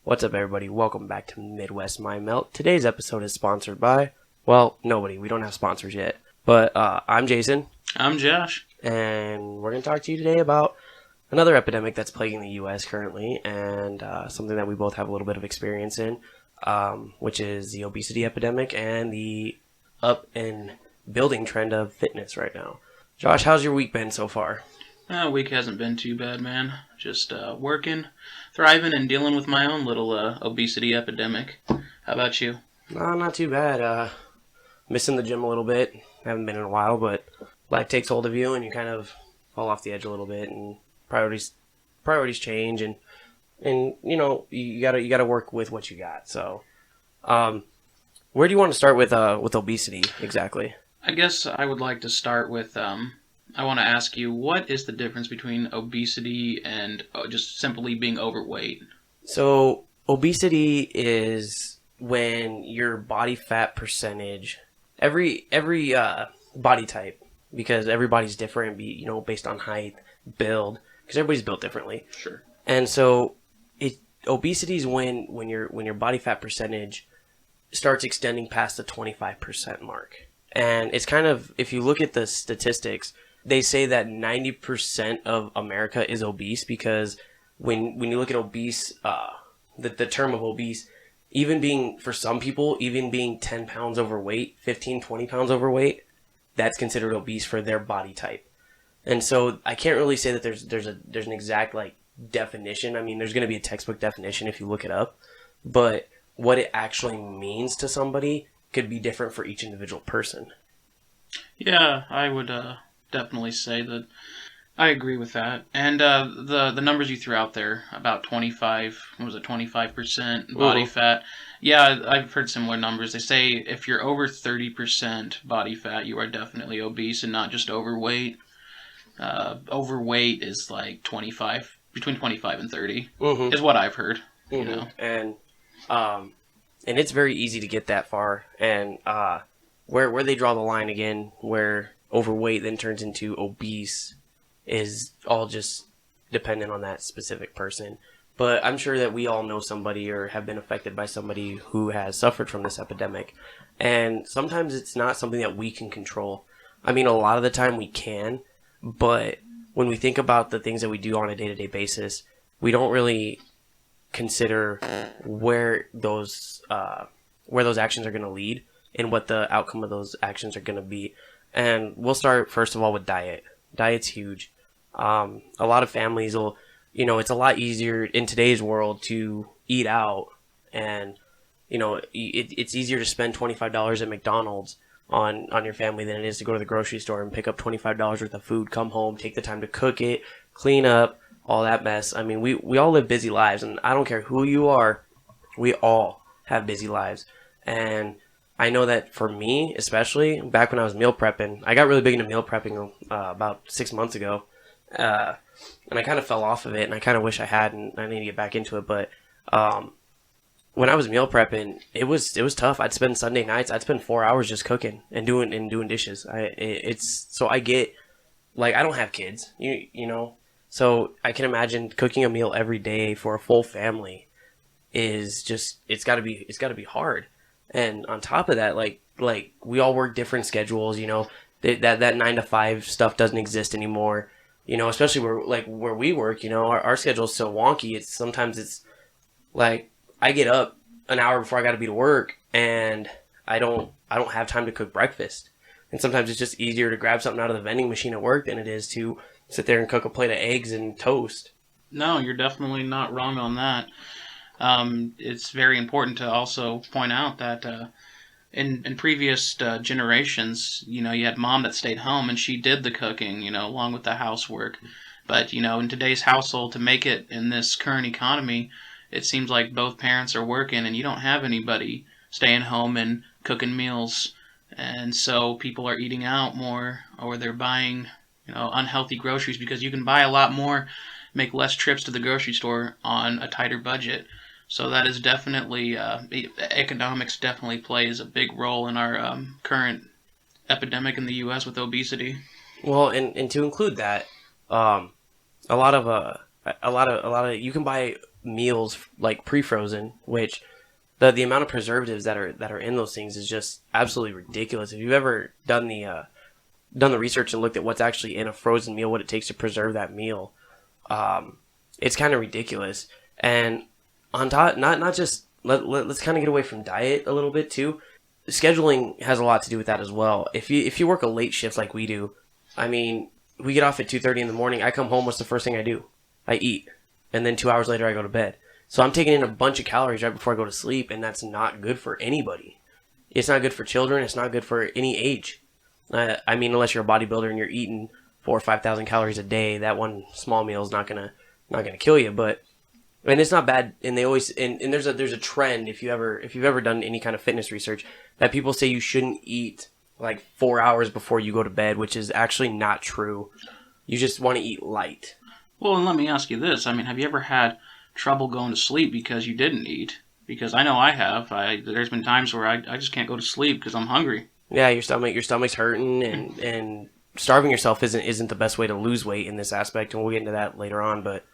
What's up, everybody? Welcome back to Midwest Mind Melt. Today's episode is sponsored by, well, nobody. We don't have sponsors yet. But I'm Jason. I'm Josh. And we're going to talk to you today about another epidemic that's plaguing the U.S. currently, and something that we both have a little bit of experience in, which is the obesity epidemic and the up and building trend of fitness right now. Josh, how's your week been so far? Week hasn't been too bad, man. Just working, thriving, and dealing with my own little obesity epidemic. How about you? No, not too bad. Missing the gym a little bit. Haven't been in a while, but life takes hold of you, and you kind of fall off the edge a little bit, and priorities change, and you know you gotta work with what you got. So, where do you want to start with obesity exactly? I guess I would like to start with I want to ask you, what is the difference between obesity and just simply being overweight? So, obesity is when your body fat percentage, every body type, because everybody's different, based on height, build, because everybody's built differently. Sure. And so, obesity is when your body fat percentage starts extending past the 25% mark. And it's kind of, if you look at the statistics, they say that 90% of America is obese, because when you look at obese, the term of obese, even being, for some people, even being 10 pounds overweight, 15, 20 pounds overweight, that's considered obese for their body type. And so I can't really say that there's an exact definition. I mean, there's going to be a textbook definition if you look it up, but what it actually means to somebody could be different for each individual person. Yeah, I would definitely say that I agree with that. And the numbers you threw out there about 25% body fat. Yeah, I've heard similar numbers. They say if you're over 30% body fat, you are definitely obese and not just overweight. Overweight is like 25, between 25 and 30 is what I've heard. You know, and it's very easy to get that far. And where they draw the line again, where overweight then turns into obese, is all just dependent on that specific person. But I'm sure that we all know somebody or have been affected by somebody who has suffered from this epidemic. And sometimes it's not something that we can control. I mean, a lot of the time we can, but when we think about the things that we do on a day-to-day basis, we don't really consider where those actions are going to lead and what the outcome of those actions are going to be. And we'll start, first of all, with diet. Diet's huge. A lot of families will, it's a lot easier in today's world to eat out. And, it's easier to spend $25 at McDonald's on your family than it is to go to the grocery store and pick up $25 worth of food, come home, take the time to cook it, clean up, all that mess. I mean, we all live busy lives, and I don't care who you are, we all have busy lives. And I know that for me, especially back when I was meal prepping, I got really big into meal prepping about 6 months ago, and I kind of fell off of it, and I kind of wish I had, and I need to get back into it. But when I was meal prepping, it was tough. I'd spend Sunday nights, I'd spend 4 hours just cooking and doing dishes. So I get, I don't have kids, so I can imagine cooking a meal every day for a full family is just, it's got to be hard. And on top of that, like we all work different schedules, that 9 to 5 stuff doesn't exist anymore, especially where we work, our schedule is so wonky. Sometimes it's like I get up an hour before I got to be to work, and I don't have time to cook breakfast. And sometimes it's just easier to grab something out of the vending machine at work than it is to sit there and cook a plate of eggs and toast. No, you're definitely not wrong on that. It's very important to also point out that in previous generations, you had mom that stayed home and she did the cooking, along with the housework. But, in today's household, to make it in this current economy, it seems like both parents are working and you don't have anybody staying home and cooking meals. And so people are eating out more, or they're buying, unhealthy groceries, because you can buy a lot more, make less trips to the grocery store on a tighter budget. So that is definitely, economics definitely plays a big role in our current epidemic in the U.S. with obesity. Well, and to include that, a lot of a lot of you can buy meals like pre-frozen, which the amount of preservatives that are in those things is just absolutely ridiculous. If you've ever done the research and looked at what's actually in a frozen meal, what it takes to preserve that meal, it's kind of ridiculous. And on top, not just let's kind of get away from diet a little bit too. Scheduling has a lot to do with that as well. If you work a late shift like we do, I mean, we get off at 2:30 in the morning. I come home. What's the first thing I do? I eat, and then 2 hours later I go to bed. So I'm taking in a bunch of calories right before I go to sleep, and that's not good for anybody. It's not good for children. It's not good for any age. I mean, unless you're a bodybuilder and you're eating 4 or 5,000 calories a day, that one small meal is not gonna kill you. But and it's not bad. And they always and there's a trend if you've ever done any kind of fitness research that people say you shouldn't eat like 4 hours before you go to bed, which is actually not true. You just want to eat light. Well, and let me ask you this. I mean, have you ever had trouble going to sleep because you didn't eat? Because I know I have. There's been times where I just can't go to sleep because I'm hungry. Yeah, your stomach's hurting, and starving yourself isn't the best way to lose weight in this aspect, and we'll get into that later on. But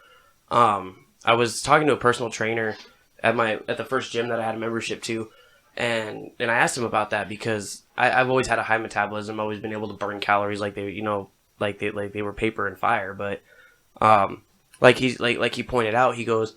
I was talking to a personal trainer at the first gym that I had a membership to, and I asked him about that because I've always had a high metabolism, always been able to burn calories like they were paper and fire. But like he pointed out, he goes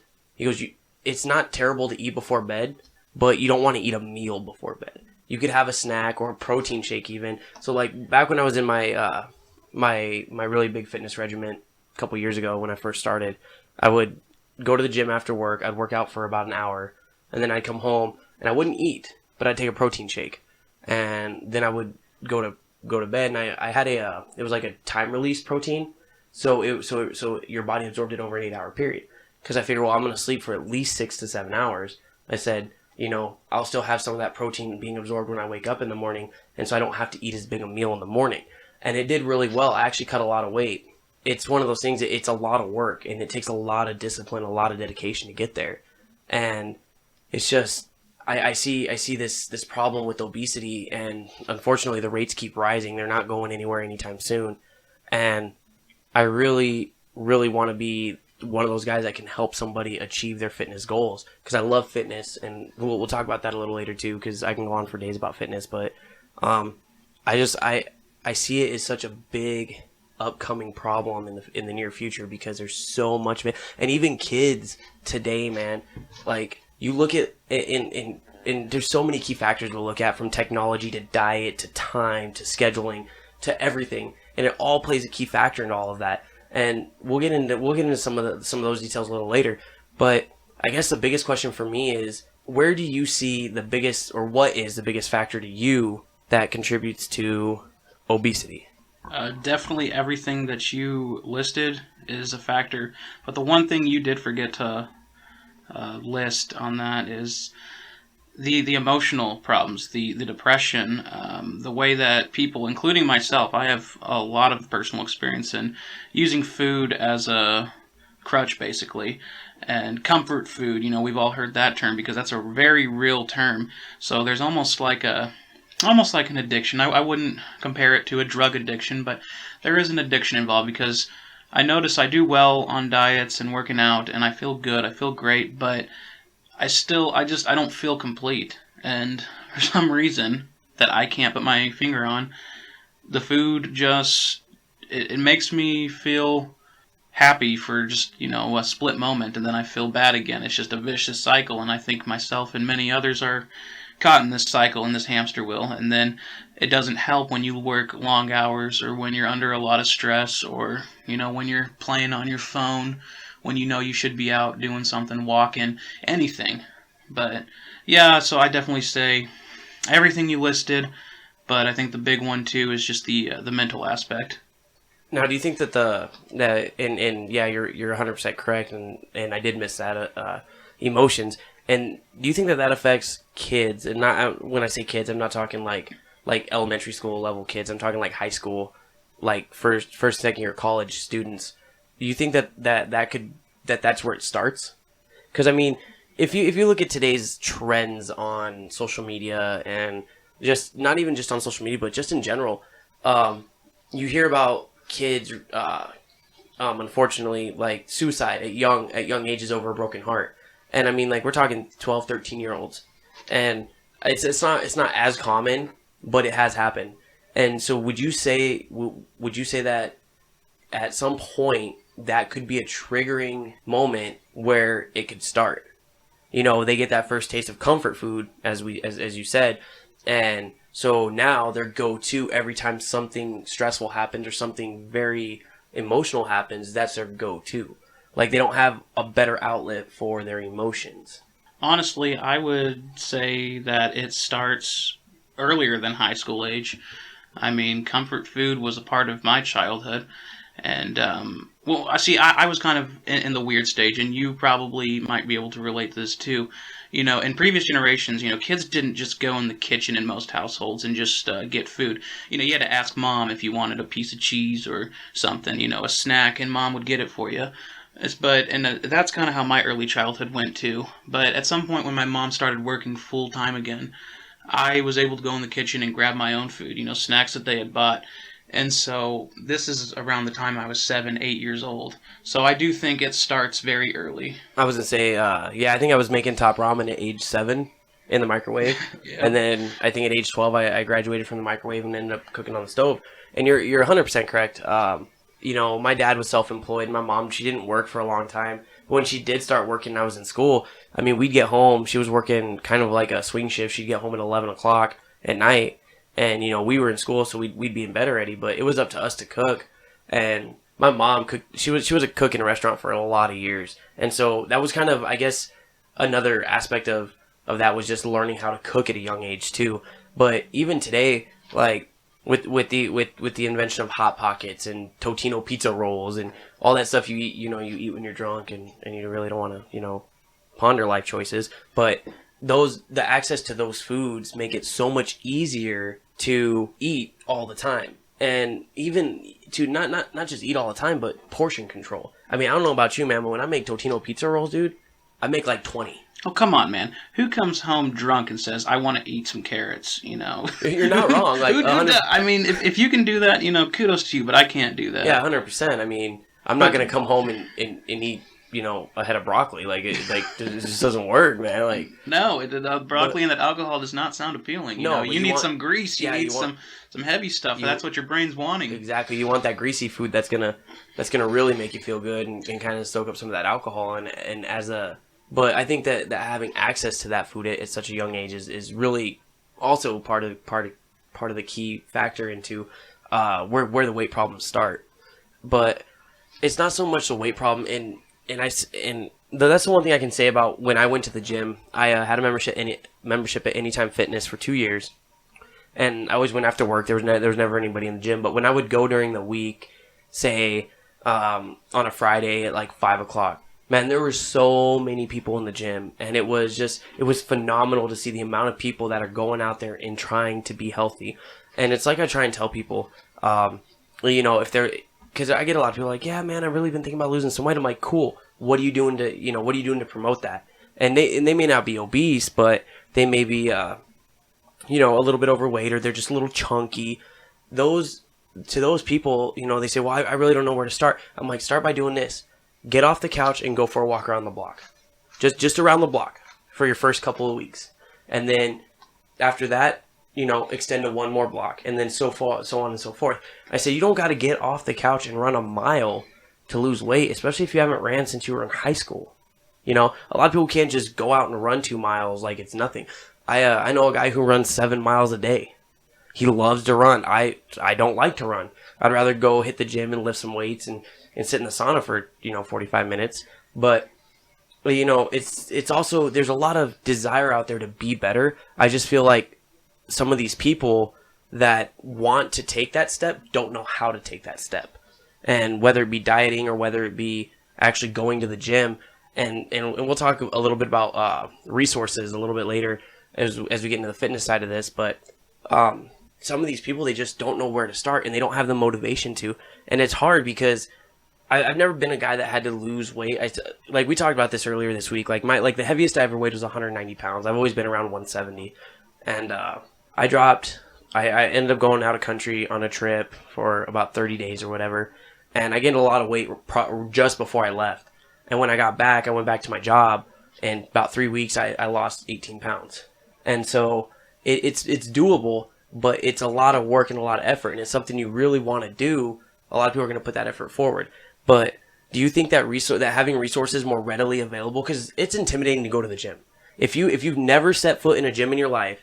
it's not terrible to eat before bed, but you don't want to eat a meal before bed. You could have a snack or a protein shake even. So like back when I was in my my really big fitness regimen a couple years ago when I first started, I would go to the gym after work. I'd work out for about an hour, and then I'd come home and I wouldn't eat, but I'd take a protein shake, and then I would go to bed. And I had it was like a time release protein, so your body absorbed it over an 8 hour period. Because I figured, well, I'm going to sleep for at least 6 to 7 hours. I said, I'll still have some of that protein being absorbed when I wake up in the morning, and so I don't have to eat as big a meal in the morning. And it did really well. I actually cut a lot of weight. It's one of those things, it's a lot of work, and it takes a lot of discipline, a lot of dedication to get there. And it's just, I see this problem with obesity, and unfortunately the rates keep rising. They're not going anywhere anytime soon. And I really, really want to be one of those guys that can help somebody achieve their fitness goals, because I love fitness, and we'll talk about that a little later too, because I can go on for days about fitness. But I see it as such a big upcoming problem in the near future, because there's so much, and even kids today, man, like you look at in there's so many key factors to look at, from technology to diet to time to scheduling to everything, and it all plays a key factor in all of that. And we'll get into some of those details a little later. But I guess the biggest question for me is, where do you see the biggest, or what is the biggest factor to you that contributes to obesity? Definitely everything that you listed is a factor. But the one thing you did forget to list on that is the emotional problems, the depression, the way that people, including myself, I have a lot of personal experience in using food as a crutch, basically, and comfort food. We've all heard that term because that's a very real term. So there's almost like an addiction. I wouldn't compare it to a drug addiction, but there is an addiction involved, because I notice I do well on diets and working out, and I feel good, I feel great, but I don't feel complete. And for some reason that I can't put my finger on, the food just, it makes me feel happy for just, a split moment, and then I feel bad again. It's just a vicious cycle, and I think myself and many others are caught in this cycle, in this hamster wheel. And then it doesn't help when you work long hours, or when you're under a lot of stress, or, when you're playing on your phone, when you should be out doing something, walking, anything. But yeah, so I definitely say everything you listed, but I think the big one too is just the mental aspect. Now, do you think and yeah, you're 100% correct, and I did miss that, emotions. And do you think that affects kids? And not, when I say kids, I'm not talking like elementary school level kids. I'm talking like high school, like first, second year college students. Do you think that's where it starts? Because I mean, if you look at today's trends on social media, and just not even just on social media, but just in general, you hear about kids unfortunately, like suicide at young ages over a broken heart. And I mean, like we're talking 12, 13 year olds, and it's not as common, but it has happened. And so, would you say that at some point that could be a triggering moment where it could start? They get that first taste of comfort food, as you said, and so now their go-to every time something stressful happens or something very emotional happens, that's their go-to. Like they don't have a better outlet for their emotions. Honestly, I would say that it starts earlier than high school age. I mean, comfort food was a part of my childhood. And, well, I see, I was kind of in the weird stage, and you probably might be able to relate to this too. In previous generations, kids didn't just go in the kitchen in most households and just get food. You had to ask mom if you wanted a piece of cheese or something, a snack, and mom would get it for you. That's kind of how my early childhood went too. But at some point when my mom started working full time again, I was able to go in the kitchen and grab my own food, snacks that they had bought. And so this is around the time I was 7, 8 years old. So I do think it starts very early. I was gonna say, yeah, I think I was making top ramen at age 7 in the microwave, Yeah. and then I think at age 12 I graduated from the microwave and ended up cooking on the stove. And you're 100% correct. My dad was self-employed. My mom, she didn't work for a long time. But when she did start working, I was in school. I mean, we'd get home. She was working kind of like a swing shift. She'd get home at 11 o'clock at night. And, we were in school, so we'd be in bed already. But it was up to us to cook. And my mom cooked. She was a cook in a restaurant for a lot of years. And so that was kind of, I guess, another aspect of that was just learning how to cook at a young age, too. But even today, like, with the invention of Hot Pockets and Totino pizza rolls and all that stuff you eat when you're drunk and you really don't want to, ponder life choices. But the access to those foods make it so much easier to eat all the time. And even to not just eat all the time, but portion control. I mean, I don't know about you, man, but when I make Totino pizza rolls, dude, I make like 20. Oh, come on, man. Who comes home drunk and says, I want to eat some carrots, You're not wrong. Like, who did that? I mean, if you can do that, kudos to you, but I can't do that. Yeah, 100%. I mean, I'm not going to come home and eat, a head of broccoli. It just doesn't work, man. Like, no, the broccoli and that alcohol does not sound appealing. You need some grease. You need some heavy stuff. That's what your brain's wanting. Exactly. You want that greasy food that's gonna really make you feel good and kind of soak up some of that alcohol. But I think that having access to that food at such a young age is really also part of the key factor into where the weight problems start. But it's not so much the weight problem, and that's the one thing I can say about when I went to the gym. I had a membership at Anytime Fitness for 2 years, and I always went after work. There was never anybody in the gym, but when I would go during the week, say on a Friday at like 5 o'clock. Man, there were so many people in the gym, and it was phenomenal to see the amount of people that are going out there and trying to be healthy. And it's like I try and tell people, if they're, because I get a lot of people like, yeah, man, I've really been thinking about losing some weight. I'm like, cool. What are you doing to promote that? And they may not be obese, but they may be, a little bit overweight, or they're just a little chunky. To those people, they say, well, I really don't know where to start. I'm like, start by doing this. Get off the couch and go for a walk around the block. Just around the block for your first couple of weeks. And then after that, extend to one more block. And then so on and so forth. I say, you don't got to get off the couch and run a mile to lose weight, especially if you haven't ran since you were in high school. A lot of people can't just go out and run 2 miles like it's nothing. I know a guy who runs 7 miles a day. He loves to run. I don't like to run. I'd rather go hit the gym and lift some weights and sit in the sauna for 45 minutes. But it's also, there's a lot of desire out there to be better. I just feel like some of these people that want to take that step don't know how to take that step. And whether it be dieting or whether it be actually going to the gym, and we'll talk a little bit about resources a little bit later as we get into the fitness side of this. But some of these people, they just don't know where to start, and they don't have the motivation to. And it's hard because I've never been a guy that had to lose weight. Like we talked about this earlier this week. Like the heaviest I ever weighed was 190 pounds. I've always been around 170, and I dropped. I ended up going out of country on a trip for about 30 days or whatever, and I gained a lot of weight just before I left. And when I got back, I went back to my job, and about 3 weeks, I lost 18 pounds. And so it's doable, but it's a lot of work and a lot of effort, and it's something you really want to do. A lot of people are going to put that effort forward. But do you think that that having resources more readily available, because it's intimidating to go to the gym. If you've never set foot in a gym in your life,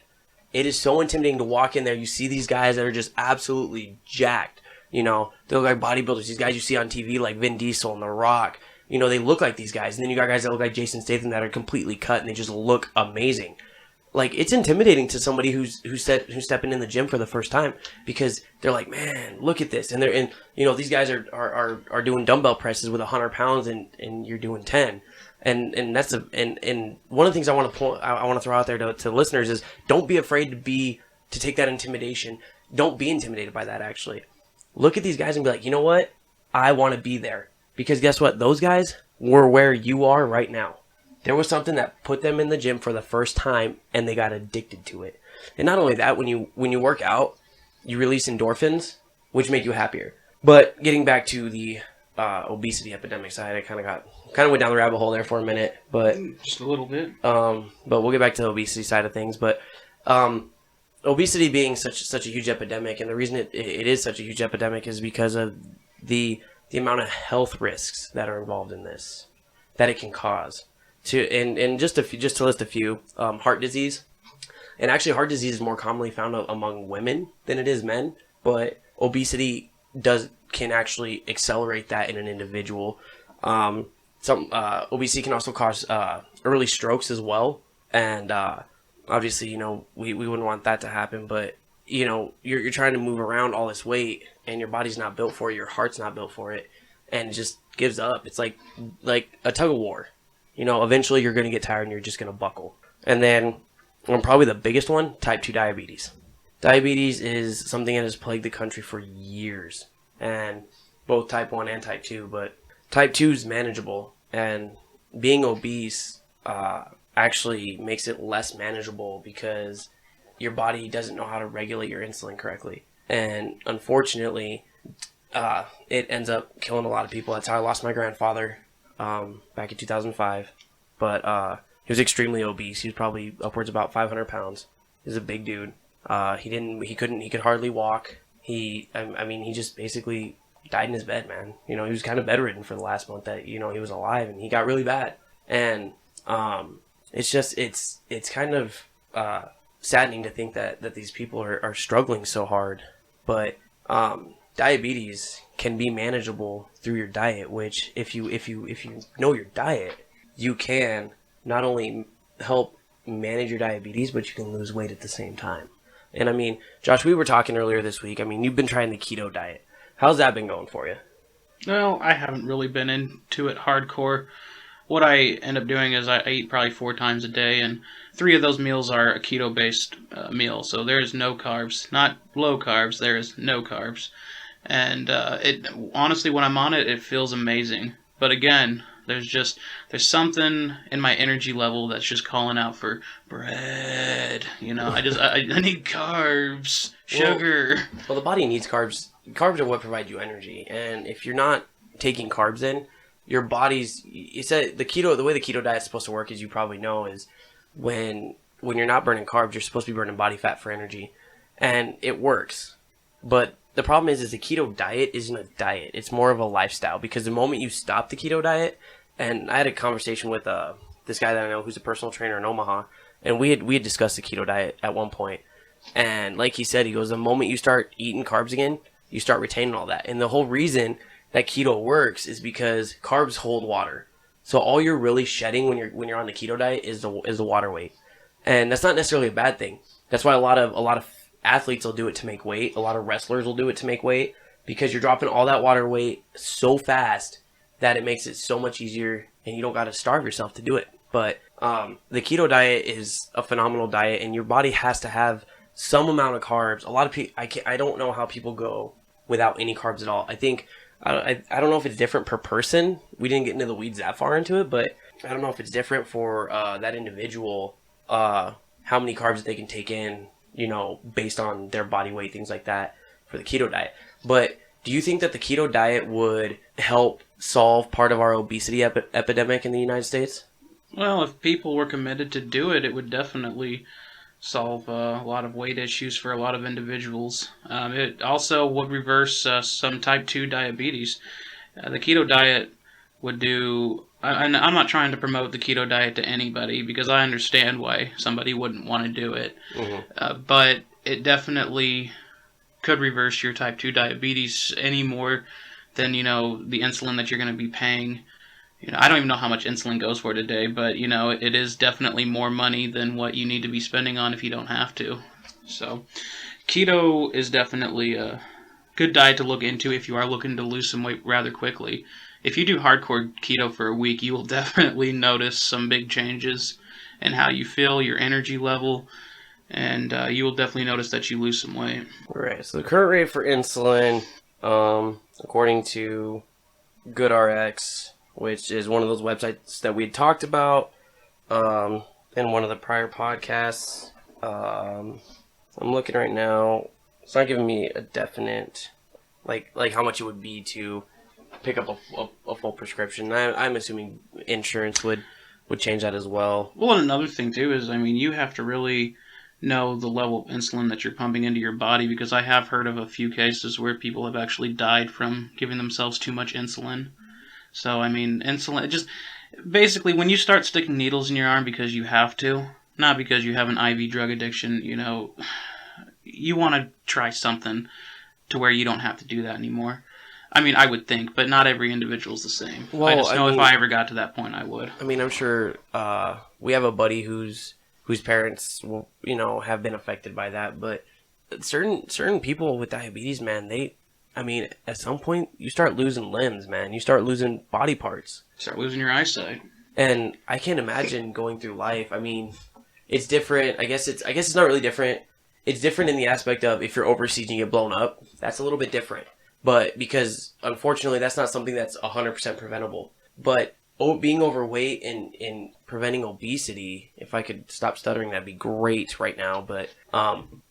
it is so intimidating to walk in there. You see these guys that are just absolutely jacked. You know, they look like bodybuilders. These guys you see on TV like Vin Diesel and The Rock. You know, they look like these guys. And then you got guys that look like Jason Statham that are completely cut and they just look amazing. Like, it's intimidating to somebody who's stepping in the gym for the first time, because they're like, man, look at this. And these guys are doing dumbbell presses with 100 pounds and you're doing 10. And that's and one of the things I want to throw out there to listeners is, don't be afraid to take that intimidation. Don't be intimidated by that, actually. Look at these guys and be like, you know what? I want to be there. Because guess what? Those guys were where you are right now. There was something that put them in the gym for the first time, and they got addicted to it. And not only that, when you work out, you release endorphins, which make you happier. But getting back to the obesity epidemic side, I kind of went down the rabbit hole there for a minute, but just a little bit. But we'll get back to the obesity side of things. But obesity being such a huge epidemic, and the reason it is such a huge epidemic is because of the amount of health risks that are involved in this, that it can cause. Just to list a few, heart disease, and actually heart disease is more commonly found among women than it is men, but obesity can actually accelerate that in an individual. Obesity can also cause early strokes as well, and obviously, you know, we wouldn't want that to happen, but you know, you're trying to move around all this weight and your body's not built for it, your heart's not built for it, and it just gives up. It's like a tug of war. You know, eventually you're going to get tired and you're just going to buckle. And then, probably the biggest one, type 2 diabetes. Diabetes is something that has plagued the country for years, and both type 1 and type 2, but type 2 is manageable, and being obese actually makes it less manageable because your body doesn't know how to regulate your insulin correctly. And unfortunately, it ends up killing a lot of people. That's how I lost my grandfather back in 2005. But he was extremely obese. He was probably upwards of about 500 pounds. He was a big dude. He could hardly walk. He just basically died in his bed, man. You know, he was kind of bedridden for the last month that, you know, he was alive, and he got really bad. And it's kind of saddening to think that these people are struggling so hard. But diabetes can be manageable through your diet, which if you know your diet, you can not only help manage your diabetes, but you can lose weight at the same time. And I mean, Josh, we were talking earlier this week. I mean, you've been trying the keto diet. How's that been going for you? Well, I haven't really been into it hardcore. What I end up doing is I eat probably 4 times a day, and 3 of those meals are a keto-based meal. So there is no carbs, not low carbs. There is no carbs, and it honestly, when I'm on it, it feels amazing. But again, there's something in my energy level that's just calling out for bread. You know, I need carbs, sugar. Well, the body needs carbs. Carbs are what provide you energy, and if you're not taking carbs in, your body's, you said the way the keto diet is supposed to work, as you probably know, is when you're not burning carbs, you're supposed to be burning body fat for energy, and it works. But the problem is the keto diet isn't a diet; it's more of a lifestyle. Because the moment you stop the keto diet, and I had a conversation with this guy that I know who's a personal trainer in Omaha, and we had discussed the keto diet at one point, and like he said, he goes, the moment you start eating carbs again, you start retaining all that, and the whole reason that keto works is because carbs hold water. So all you're really shedding when you're on the keto diet is the water weight, and that's not necessarily a bad thing. That's why a lot of athletes will do it to make weight. A lot of wrestlers will do it to make weight, because you're dropping all that water weight so fast that it makes it so much easier, and you don't got to starve yourself to do it. But the keto diet is a phenomenal diet, and your body has to have some amount of carbs. A lot of people, I don't know how people go without any carbs at all. I think. I don't know if it's different per person. We didn't get into the weeds that far into it, but I don't know if it's different for that individual, how many carbs they can take in, you know, based on their body weight, things like that, for the keto diet. But Do you think that the keto diet would help solve part of our obesity epidemic in the United States? Well, if people were committed to do it, it would definitely solve a lot of weight issues for a lot of individuals. It also would reverse some type 2 diabetes. The keto diet would do. And I'm not trying to promote the keto diet to anybody because I understand why somebody wouldn't want to do it. But it definitely could reverse your type 2 diabetes any more than, the insulin that you're going to be paying. I don't even know how much insulin goes for today, but, it is definitely more money than what you need to be spending on if you don't have to. So, keto is definitely a good diet to look into if you are looking to lose some weight rather quickly. If you do hardcore keto for a week, you will definitely notice some big changes in how you feel, your energy level, and you will definitely notice that you lose some weight. Right. So the current rate for insulin, according to GoodRx, which is one of those websites that we had talked about in one of the prior podcasts. I'm looking right now. It's not giving me a definite, like how much it would be to pick up a full prescription. I'm assuming insurance would change that as well. Well, and another thing too is, you have to really know the level of insulin that you're pumping into your body, because I have heard of a few cases where people have actually died from giving themselves too much insulin. So, insulin, just basically when you start sticking needles in your arm because you have to, not because you have an IV drug addiction, you want to try something to where you don't have to do that anymore. I would think, but not every individual's the same. Well, I just know if I ever got to that point, I would. I'm sure we have a buddy whose parents, have been affected by that, but certain people with diabetes, man, at some point you start losing limbs, man. You start losing body parts. Start losing your eyesight. And I can't imagine going through life. It's different. I guess it's not really different. It's different in the aspect of if you're overseas and you get blown up, that's a little bit different. But because unfortunately that's not something that's 100% preventable. But being overweight and preventing obesity, if I could stop stuttering, that'd be great right now. But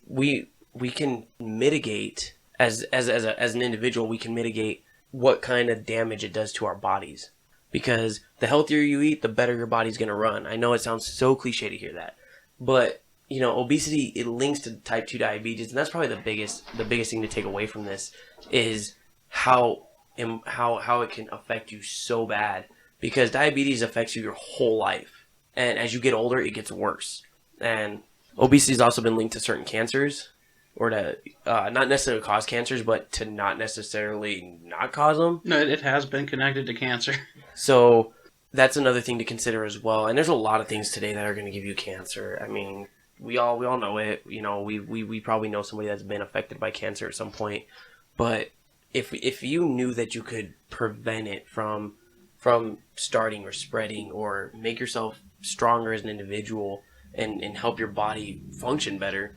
we can mitigate as an individual, we can mitigate what kind of damage it does to our bodies. Because the healthier you eat, the better your body's gonna run. I know it sounds so cliche to hear that, but obesity, it links to type 2 diabetes, and that's probably the biggest thing to take away from this is how it can affect you so bad, because diabetes affects you your whole life, and as you get older it gets worse. And obesity has also been linked to certain cancers, or to not necessarily cause cancers, but to not necessarily not cause them. No, it has been connected to cancer. So that's another thing to consider as well. And there's a lot of things today that are going to give you cancer. We all know it. We probably know somebody that's been affected by cancer at some point. But if you knew that you could prevent it from starting or spreading, or make yourself stronger as an individual and help your body function better,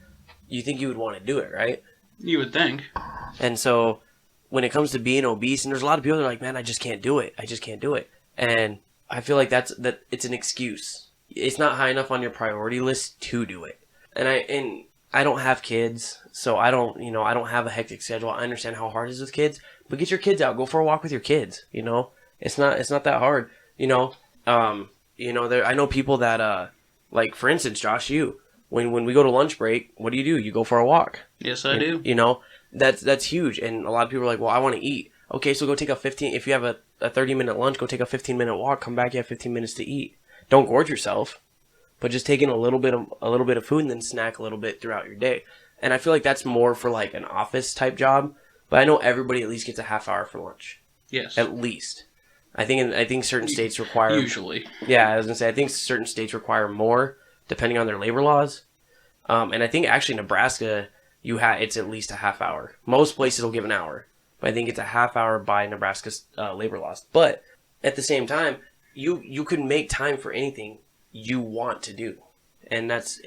you think you would want to do it, right? You would think. And so when it comes to being obese, and there's a lot of people that are like, man, I just can't do it. And I feel like that it's an excuse. It's not high enough on your priority list to do it. And I don't have kids, so I don't have a hectic schedule. I understand how hard it is with kids, but get your kids out, go for a walk with your kids. It's not that hard. I know people that like, for instance, Josh, when we go to lunch break, what do? You go for a walk. Yes, I do. That's huge. And a lot of people are like, well, I want to eat. Okay, so go take if you have a 30-minute lunch, go take a 15-minute walk, come back, you have 15 minutes to eat. Don't gorge yourself, but just take in a little bit of food and then snack a little bit throughout your day. And I feel like that's more for like an office type job, but I know everybody at least gets a half hour for lunch. Yes. At least. I think certain states require... Usually. Yeah, I was going to say, I think certain states require more, depending on their labor laws. And I think actually Nebraska, it's at least a half hour. Most places will give an hour, but I think it's a half hour by Nebraska's labor laws. But at the same time, you can make time for anything you want to do, and that's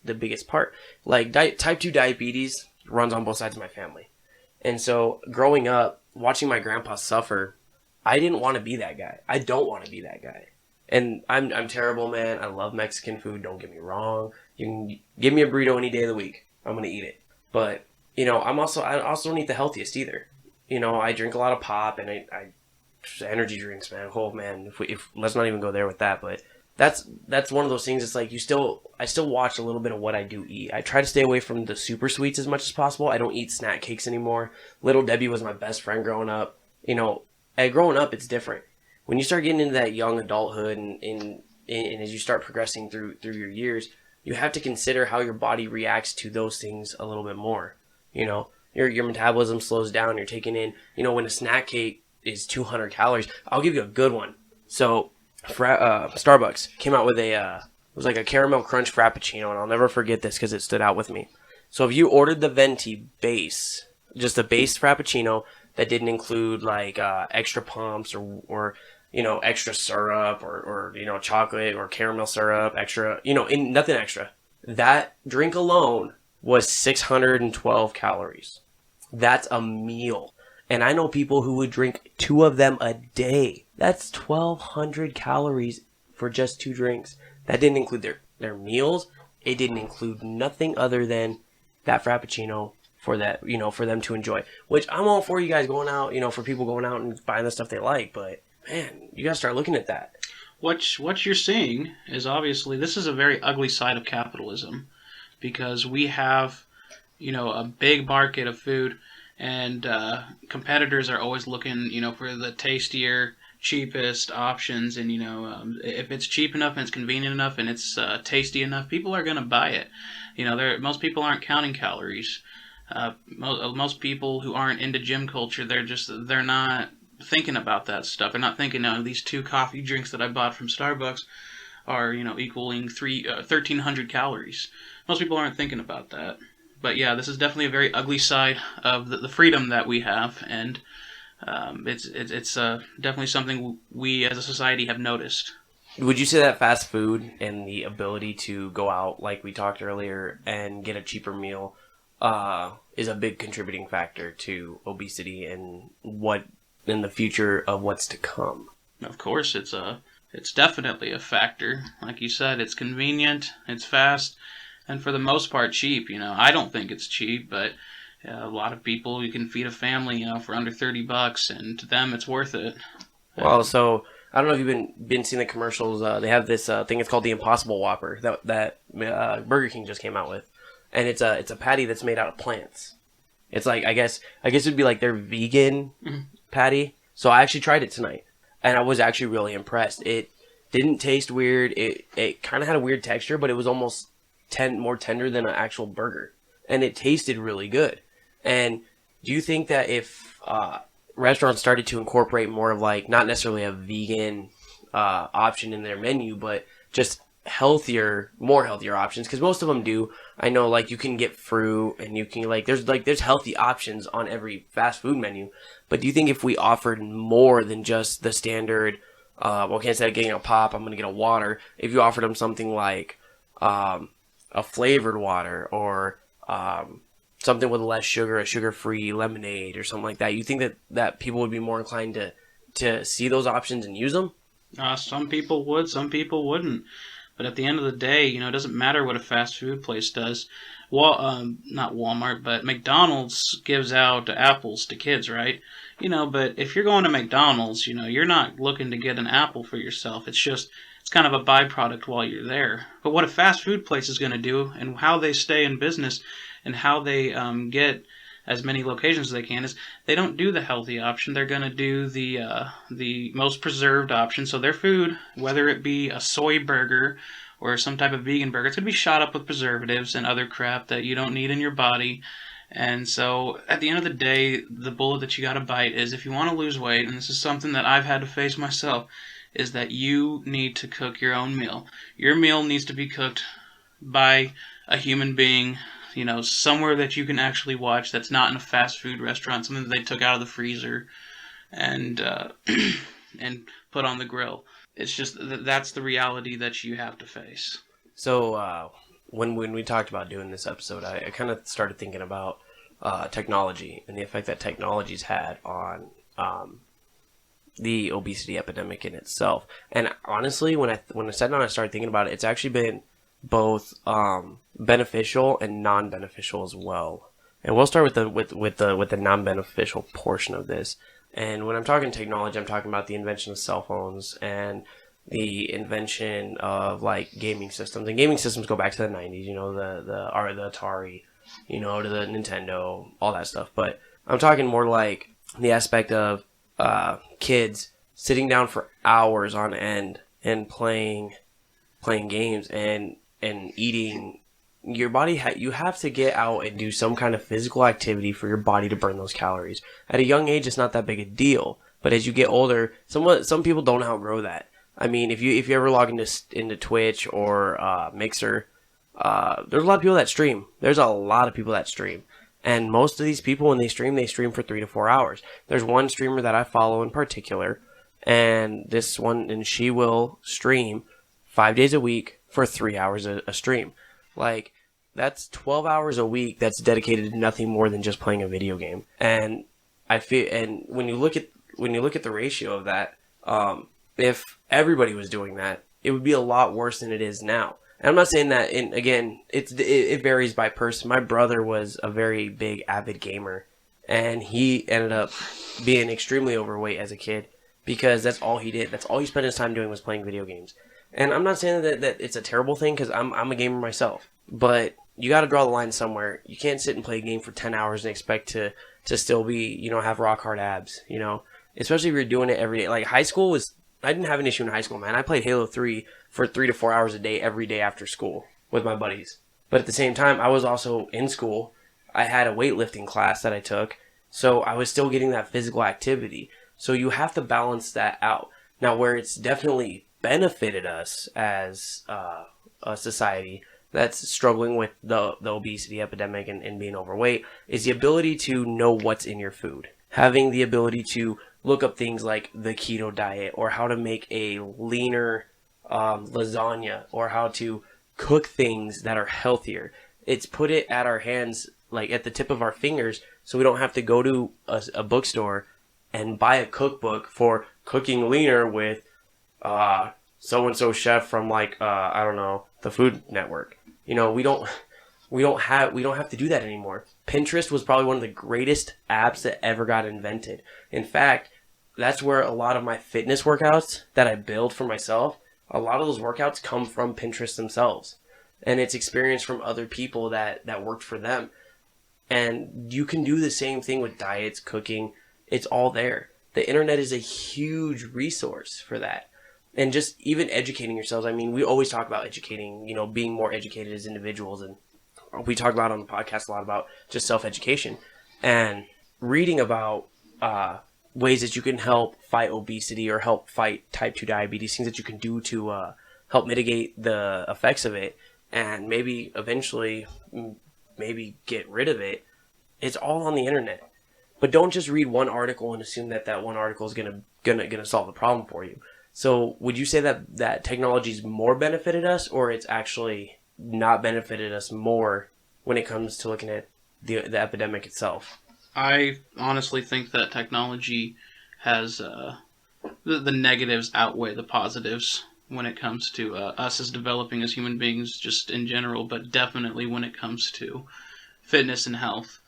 the biggest part. Like type 2 diabetes runs on both sides of my family, and so growing up watching my grandpa suffer, I didn't want to be that guy. I don't want to be that guy. And I'm terrible, man. I love Mexican food, don't get me wrong. You can give me a burrito any day of the week, I'm gonna eat it. But I also don't eat the healthiest either. I drink a lot of pop and I energy drinks, man. Oh man, if let's not even go there with that, but that's one of those things. It's like I still watch a little bit of what I do eat. I try to stay away from the super sweets as much as possible. I don't eat snack cakes anymore. Little Debbie was my best friend growing up. And growing up it's different. When you start getting into that young adulthood and as you start progressing through your years, you have to consider how your body reacts to those things a little bit more. Your metabolism slows down. You're taking in, when a snack cake is 200 calories. I'll give you a good one. So, Starbucks came out with it was like a caramel crunch frappuccino, and I'll never forget this because it stood out with me. So if you ordered the venti base, just a base frappuccino that didn't include like extra pumps or extra syrup or chocolate or caramel syrup, extra, nothing extra. That drink alone was 612 calories. That's a meal. And I know people who would drink 2 of them a day. That's 1,200 calories for just 2 drinks. That didn't include their meals. It didn't include nothing other than that frappuccino for that, for them to enjoy. Which I'm all for you guys going out, for people going out and buying the stuff they like. But man, you gotta start looking at that. What you're seeing is obviously this is a very ugly side of capitalism, because we have, a big market of food, and competitors are always looking, for the tastier, cheapest options, and if it's cheap enough and it's convenient enough and it's tasty enough, people are going to buy it. Most people aren't counting calories. Most people who aren't into gym culture, they're not thinking about that stuff. They're not thinking, these 2 coffee drinks that I bought from Starbucks are equaling 1,300 calories. Most people aren't thinking about that. But yeah, this is definitely a very ugly side of the freedom that we have, and it's definitely something we as a society have noticed. Would you say that fast food and the ability to go out, like we talked earlier, and get a cheaper meal is a big contributing factor to obesity and what in the future of what's to come? Of course, it's definitely a factor. Like you said, it's convenient, it's fast, and for the most part cheap. I don't think it's cheap, but a lot of people, you can feed a family, for under $30, and to them it's worth it. Well, so I don't know if you've been seeing the commercials. They have this thing. It's called the Impossible Whopper that Burger King just came out with, and it's a patty that's made out of plants. It's like I guess it'd be like their vegan patty. So I actually tried it tonight, and I was actually really impressed. It didn't taste weird. It kind of had a weird texture, but it was almost more tender than an actual burger, and it tasted really good. And do you think that if restaurants started to incorporate more of like not necessarily a vegan option in their menu, but just more healthier options, because most of them do. I know, like, you can get fruit and you can there's healthy options on every fast food menu. But do you think if we offered more than just the standard, instead of getting a pop, I'm gonna get a water, if you offered them something like a flavored water or something with less sugar, a sugar-free lemonade or something like that, you think that people would be more inclined to see those options and use them? Some people would, some people wouldn't. But at the end of the day, it doesn't matter what a fast food place does. Not Walmart, but McDonald's gives out apples to kids, right? But if you're going to McDonald's, you're not looking to get an apple for yourself. It's kind of a byproduct while you're there. But what a fast food place is going to do, and how they stay in business, and how they get as many locations as they can, is they don't do the healthy option. They're going to do the most preserved option. So their food, whether it be a soy burger or some type of vegan burger, it's going to be shot up with preservatives and other crap that you don't need in your body. And so at the end of the day, the bullet that you got to bite is, if you want to lose weight, and this is something that I've had to face myself, is that you need to cook your own meal. Your meal needs to be cooked by a human being, somewhere that you can actually watch, that's not in a fast food restaurant, something that they took out of the freezer and and put on the grill. It's just that's the reality that you have to face. So when we talked about doing this episode, I kind of started thinking about technology and the effect that technology's had on the obesity epidemic in itself. And honestly, when I sat down and I started thinking about it, it's actually been both beneficial and non-beneficial as well. And we'll start with the non-beneficial portion of this. And when I'm talking technology, I'm talking about the invention of cell phones and the invention of like gaming systems. And gaming systems go back to the 90s, you know, the Atari, you know, to the Nintendo, all that stuff. But I'm talking more like the aspect of kids sitting down for hours on end and playing games and eating. Your body you have to get out and do some kind of physical activity for your body to burn those calories. At a young age, it's not that big a deal, but as you get older, some people don't outgrow that. I mean, if you ever log into Twitch or Mixer, there's a lot of people that stream. There's a lot of people that stream. And most of these people, when they stream for 3 to 4 hours. There's one streamer that I follow in particular, and she will stream 5 days a week for 3 hours a stream. Like, that's 12 hours a week that's dedicated to nothing more than just playing a video game. And when you look at the ratio of that, if everybody was doing that, it would be a lot worse than it is now. And I'm not saying that, and again, it varies by person. My brother was a very big avid gamer, and he ended up being extremely overweight as a kid because that's all he did. That's all he spent his time doing was playing video games. And I'm not saying that it's a terrible thing because I'm a gamer myself, but you got to draw the line somewhere. You can't sit and play a game for 10 hours and expect to still be, you know, have rock hard abs, you know, especially if you're doing it every day. Like high school I didn't have an issue in high school, man. I played Halo 3 for 3 to 4 hours a day every day after school with my buddies. But at the same time, I was also in school. I had a weightlifting class that I took, so I was still getting that physical activity. So you have to balance that out. Now, where it's definitely benefited us as a society that's struggling with the obesity epidemic and being overweight is the ability to know what's in your food. Having the ability to look up things like the keto diet or how to make a leaner lasagna or how to cook things that are healthier. It's put it at our hands, like at the tip of our fingers, so we don't have to go to a bookstore and buy a cookbook for cooking leaner with so-and-so chef from like I don't know, the Food Network. You know, we don't have to do that anymore. Pinterest was probably one of the greatest apps that ever got invented. In fact, that's where a lot of my fitness workouts that I build for myself, a lot of those workouts come from Pinterest themselves. And it's experience from other people that worked for them. And you can do the same thing with diets, cooking. It's all there. The internet is a huge resource for that. And just even educating yourselves. I mean, we always talk about educating, you know, being more educated as individuals. And we talk about on the podcast a lot about just self-education and reading about ways that you can help fight obesity or help fight type 2 diabetes, things that you can do to help mitigate the effects of it and maybe eventually get rid of it. It's all on the internet. But don't just read one article and assume that one article is gonna solve the problem for you. So would you say that technology's more benefited us, or it's actually not benefited us more when it comes to looking at the epidemic itself? I honestly think that technology has the negatives outweigh the positives when it comes to us as developing as human beings just in general, but definitely when it comes to fitness and health.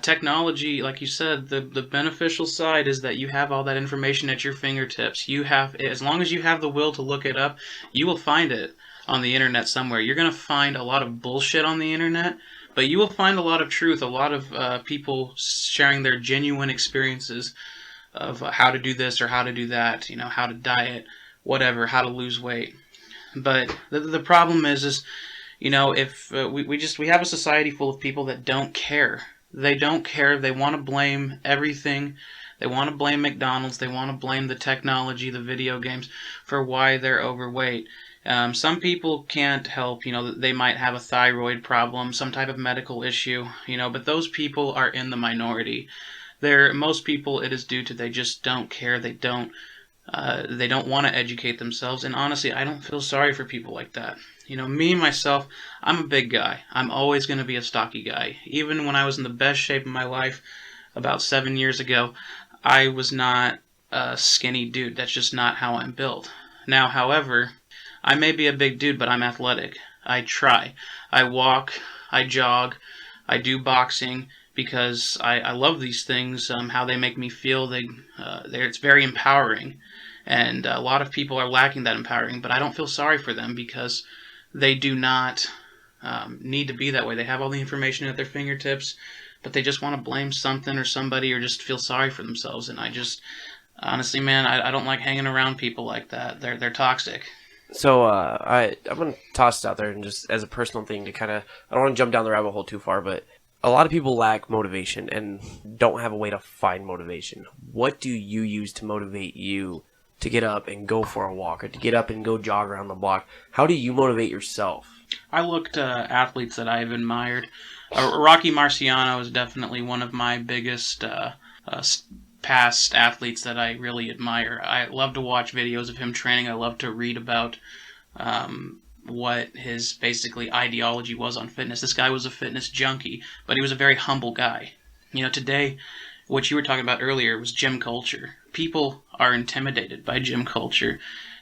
Technology, like you said, the beneficial side is that you have all that information at your fingertips. You have, as long as you have the will to look it up, you will find it on the internet somewhere. You're going to find a lot of bullshit on the internet, but you will find a lot of truth, a lot of people sharing their genuine experiences of how to do this or how to do that, you know, how to diet, whatever, how to lose weight. But the problem is, you know, if we have a society full of people that don't care. They don't care. They want to blame everything. They want to blame McDonald's. They want to blame the technology, the video games, for why they're overweight. Some people can't help, you know, they might have a thyroid problem, some type of medical issue, you know, but those people are in the minority. Most people, it is due to they just don't care. They don't want to educate themselves. And honestly, I don't feel sorry for people like that. You know, me, myself, I'm a big guy. I'm always going to be a stocky guy. Even when I was in the best shape of my life about 7 years ago, I was not a skinny dude. That's just not how I'm built. Now, however, I may be a big dude, but I'm athletic. I try. I walk, I jog, I do boxing, because I love these things, how they make me feel. It's very empowering, and a lot of people are lacking that empowering. But I don't feel sorry for them because they do not need to be that way. They have all the information at their fingertips, but they just want to blame something or somebody or just feel sorry for themselves. And I just, honestly, man, I don't like hanging around people like that. They're toxic. So I'm gonna toss it out there and just as a personal thing to kind of, I don't want to jump down the rabbit hole too far, but a lot of people lack motivation and don't have a way to find motivation. What do you use to motivate you to get up and go for a walk or to get up and go jog around the block? How do you motivate yourself? I looked at athletes that I've admired. Rocky Marciano is definitely one of my biggest past athletes that I really admire. I love to watch videos of him training. I love to read about what his basically ideology was on fitness. This guy was a fitness junkie, but he was a very humble guy. Today, what you were talking about earlier was gym culture. People are intimidated by gym culture,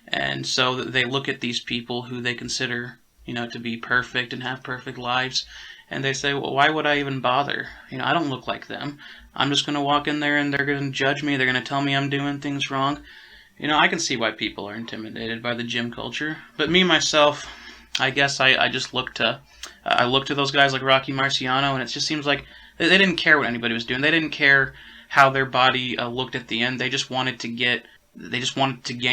and so they look at these people who they consider, to be perfect and have perfect lives, and they say, well, why would I even bother? I don't look like them. I'm just going to walk in there and they're going to judge me. They're going to tell me I'm doing things wrong. I can see why people are intimidated by the gym culture. But me, myself, I guess I just look to those guys like Rocky Marciano, and it just seems like they didn't care what anybody was doing. They didn't care how their body looked at the end. They just wanted to gain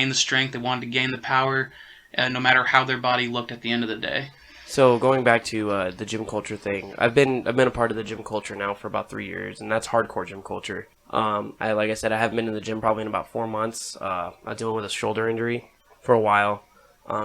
the strength. They wanted to gain the power, no matter how their body looked at the end of the day. So going back to the gym culture thing, I've been a part of the gym culture now for about 3 years, and that's hardcore gym culture. Like I said, I haven't been in the gym probably in about 4 months. I'm dealing with a shoulder injury for a while.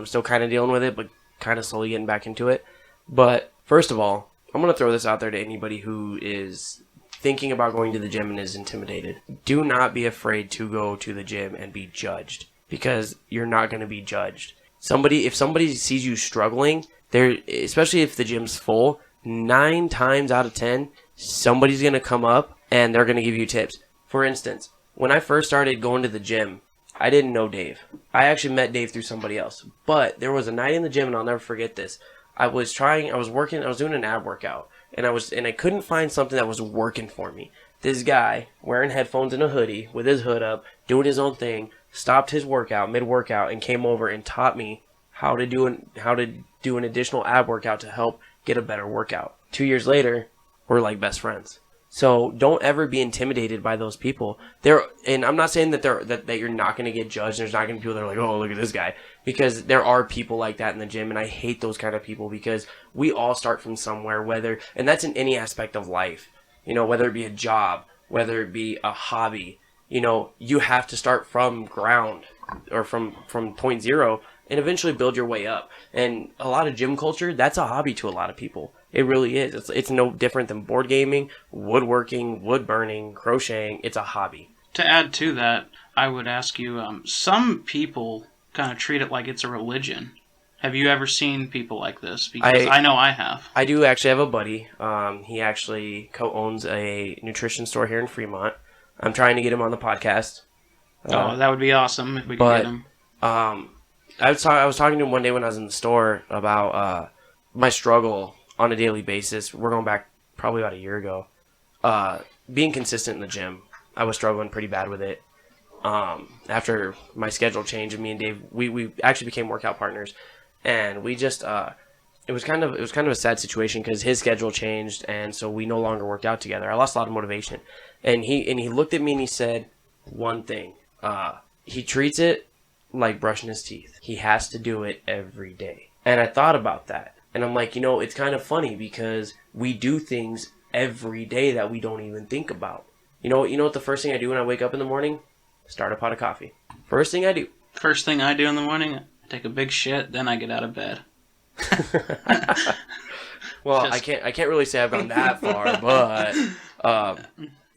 Still kind of dealing with it, but kind of slowly getting back into it. But first of all, I'm going to throw this out there to anybody who is thinking about going to the gym and is intimidated. Do not be afraid to go to the gym and be judged, because you're not going to be judged. If somebody sees you struggling, especially if the gym's full, 9 times out of 10, somebody's going to come up and they're going to give you tips. For instance, when I first started going to the gym, I didn't know Dave. I actually met Dave through somebody else. But there was a night in the gym, and I'll never forget this. I was doing an ab workout, and I couldn't find something that was working for me. This guy, wearing headphones and a hoodie, with his hood up, doing his own thing, stopped his workout mid-workout and came over and taught me how to do an additional ab workout to help get a better workout. 2 years later, we're like best friends. So don't ever be intimidated by those people. And I'm not saying that you're not going to get judged. There's not going to be people that are like, oh, look at this guy, because there are people like that in the gym, and I hate those kind of people, because we all start from somewhere, and that's in any aspect of life. Whether it be a job, whether it be a hobby, you have to start from ground or from point zero and eventually build your way up. And a lot of gym culture, that's a hobby to a lot of people. It really is. It's no different than board gaming, woodworking, wood burning, crocheting. It's a hobby. To add to that, I would ask you, some people kind of treat it like it's a religion. Have you ever seen people like this? Because I know I have. I do actually have a buddy. He actually co-owns a nutrition store here in Fremont. I'm trying to get him on the podcast. That would be awesome if we could get him. I was talking to him one day when I was in the store about my struggle on a daily basis. We're going back probably about a year ago. Being consistent in the gym, I was struggling pretty bad with it. After my schedule changed, and me and Dave, we actually became workout partners, and we just it was kind of a sad situation because his schedule changed, and so we no longer worked out together. I lost a lot of motivation, and he looked at me and he said one thing. He treats it like brushing his teeth. He has to do it every day. And I thought about that. And I'm like, it's kind of funny because we do things every day that we don't even think about. You know what the first thing I do when I wake up in the morning? Start a pot of coffee. First thing I do. First thing I do in the morning, I take a big shit, then I get out of bed. Well, I can't really say I've gone that far, but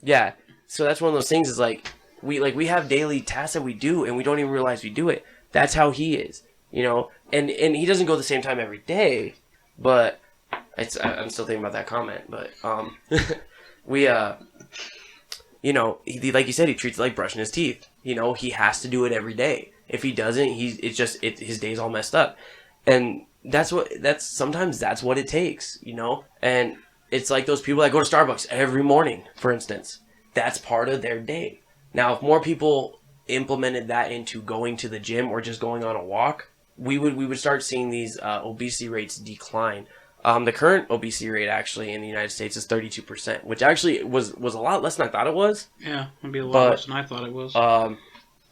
yeah. So that's one of those things is like we have daily tasks that we do and we don't even realize we do it. That's how he is, and he doesn't go the same time every day, but I'm still thinking about that comment, but he, like you said, he treats it like brushing his teeth. He has to do it every day. If he doesn't, his day's all messed up. And sometimes that's what it takes, And it's like those people that go to Starbucks every morning, for instance. That's part of their day. Now, if more people implemented that into going to the gym or just going on a walk, we would start seeing these obesity rates decline. The current obesity rate actually in the United States is 32%, which actually was a lot less than I thought it was. Yeah, it'd be a lot less than I thought it was.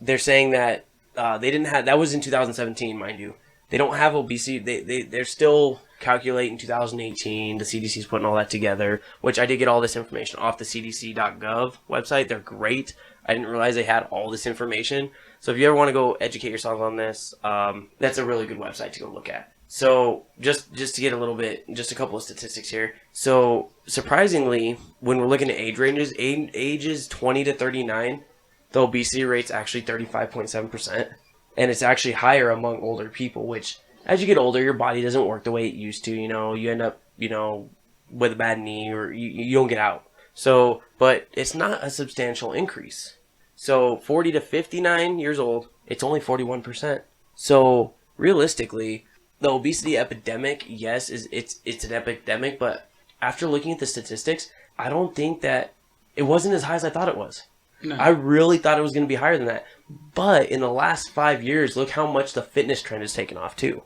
They're saying that they didn't have, that was in 2017, mind you. They don't have obesity. They're still calculating 2018. The CDC's putting all that together, which I did get all this information off the cdc.gov website. They're great. I didn't realize they had all this information. So if you ever want to go educate yourself on this, that's a really good website to go look at. So just to get a little bit, just a couple of statistics here. So surprisingly, when we're looking at age ranges, ages 20 to 39, the obesity rate's actually 35.7%. And it's actually higher among older people, which as you get older, your body doesn't work the way it used to. You know, you end up, with a bad knee or you don't get out. So, but it's not a substantial increase. So 40 to 59 years old, it's only 41%. So realistically, the obesity epidemic, yes, it's an epidemic, but after looking at the statistics, I don't think that it wasn't as high as I thought it was. No. I really thought it was going to be higher than that. But in the last 5 years, look how much the fitness trend has taken off too.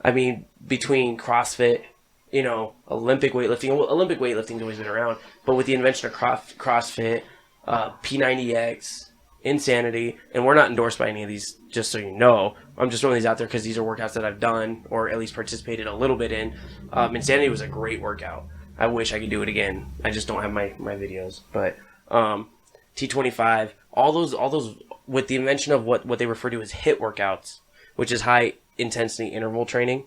I mean, between CrossFit, Olympic weightlifting. Well, Olympic weightlifting's always been around, but with the invention of CrossFit, P90X, Insanity, and we're not endorsed by any of these, just so you know. I'm just throwing these out there because these are workouts that I've done or at least participated a little bit in. Insanity was a great workout. I wish I could do it again. I just don't have my videos. But T25, all those with the invention of what they refer to as HIIT workouts, which is high intensity interval training.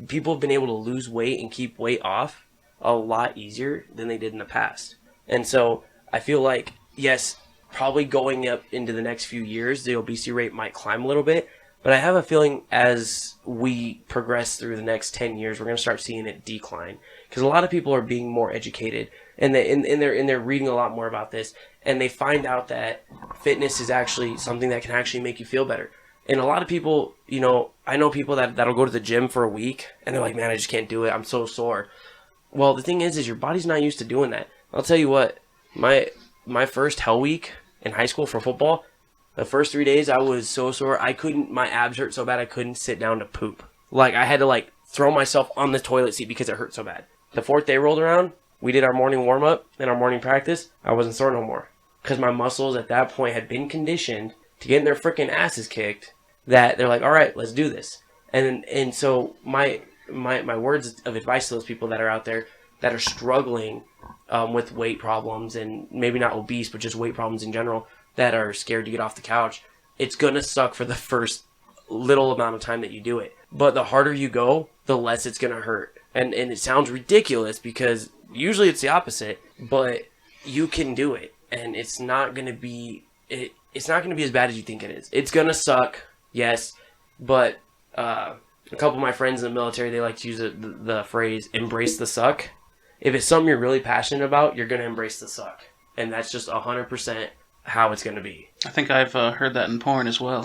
People have been able to lose weight and keep weight off a lot easier than they did in the past. And so I feel like, yes, probably going up into the next few years, the obesity rate might climb a little bit. But I have a feeling as we progress through the next 10 years, we're going to start seeing it decline. Because a lot of people are being more educated, and they're reading a lot more about this, and they find out that fitness is actually something that can actually make you feel better. And a lot of people, I know people that'll go to the gym for a week, and they're like, man, I just can't do it. I'm so sore. Well, the thing is your body's not used to doing that. I'll tell you what, my first Hell Week in high school for football, the first 3 days I was so sore. My abs hurt so bad I couldn't sit down to poop. Like, I had to throw myself on the toilet seat because it hurt so bad. The fourth day rolled around, we did our morning warm-up and our morning practice. I wasn't sore no more. Because my muscles at that point had been conditioned to getting their freaking asses kicked, that they're like, all right, let's do this. And so my words of advice to those people that are out there that are struggling with weight problems, and maybe not obese, but just weight problems in general, that are scared to get off the couch, it's going to suck for the first little amount of time that you do it. But the harder you go, the less it's going to hurt. And it sounds ridiculous because usually it's the opposite, but you can do it. And it's not going to be it's not going to be as bad as you think it is. It's going to suck, yes, but a couple of my friends in the military, they like to use the phrase, embrace the suck. If it's something you're really passionate about, you're going to embrace the suck. And that's just 100% how it's going to be. I think I've heard that in porn as well.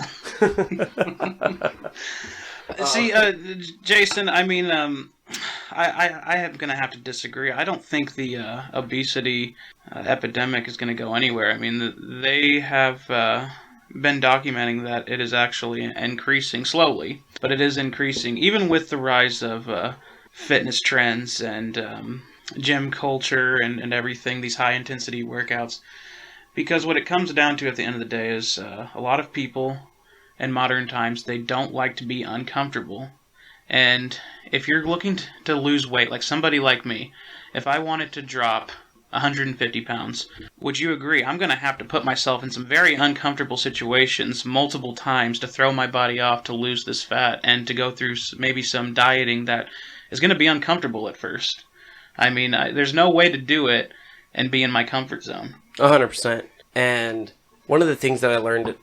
See, Jason, I mean, I am going to have to disagree. I don't think the obesity epidemic is going to go anywhere. I mean, they have been documenting that it is actually increasing slowly, but it is increasing, even with the rise of fitness trends and gym culture and everything, these high-intensity workouts. Because what it comes down to at the end of the day is a lot of people in modern times, they don't like to be uncomfortable. And if you're looking to lose weight, like somebody like me, if I wanted to drop 150 pounds, would you agree I'm going to have to put myself in some very uncomfortable situations multiple times to throw my body off to lose this fat and to go through maybe some dieting that is going to be uncomfortable at first? I mean, there's no way to do it and be in my comfort zone. 100%. And one of the things that I learned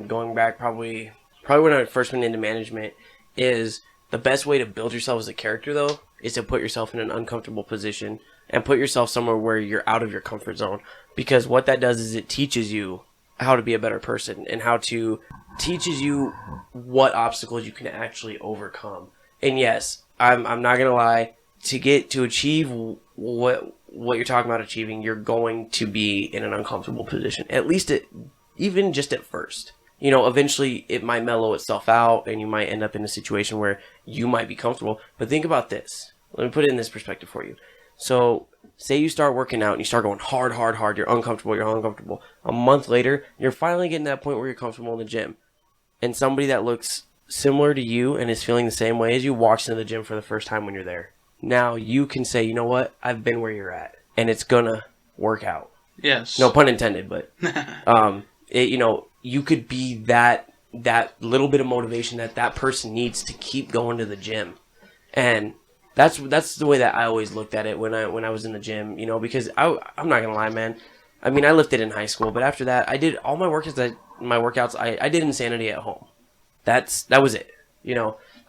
going back probably when I first went into management is the best way to build yourself as a character, though, is to put yourself in an uncomfortable position and put yourself somewhere where you're out of your comfort zone. Because what that does is it teaches you how to be a better person and teaches you what obstacles you can actually overcome. And yes, I'm not going to lie, to achieve what you're talking about achieving, you're going to be in an uncomfortable position. At least even just at first. Eventually it might mellow itself out and you might end up in a situation where you might be comfortable. But think about this. Let me put it in this perspective for you. So say you start working out and you start going hard. You're uncomfortable. A month later, you're finally getting to that point where you're comfortable in the gym. And somebody that looks similar to you and is feeling the same way as you walks into the gym for the first time when you're there. Now you can say, you know what? I've been where you're at. And it's going to work out. Yes. No pun intended, but you could be that little bit of motivation that person needs to keep going to the gym. And that's the way that I always looked at it when I was in the gym, because I'm not gonna lie, man. I mean, I lifted in high school, but after that, I did all my workouts. I did Insanity at home. That was it.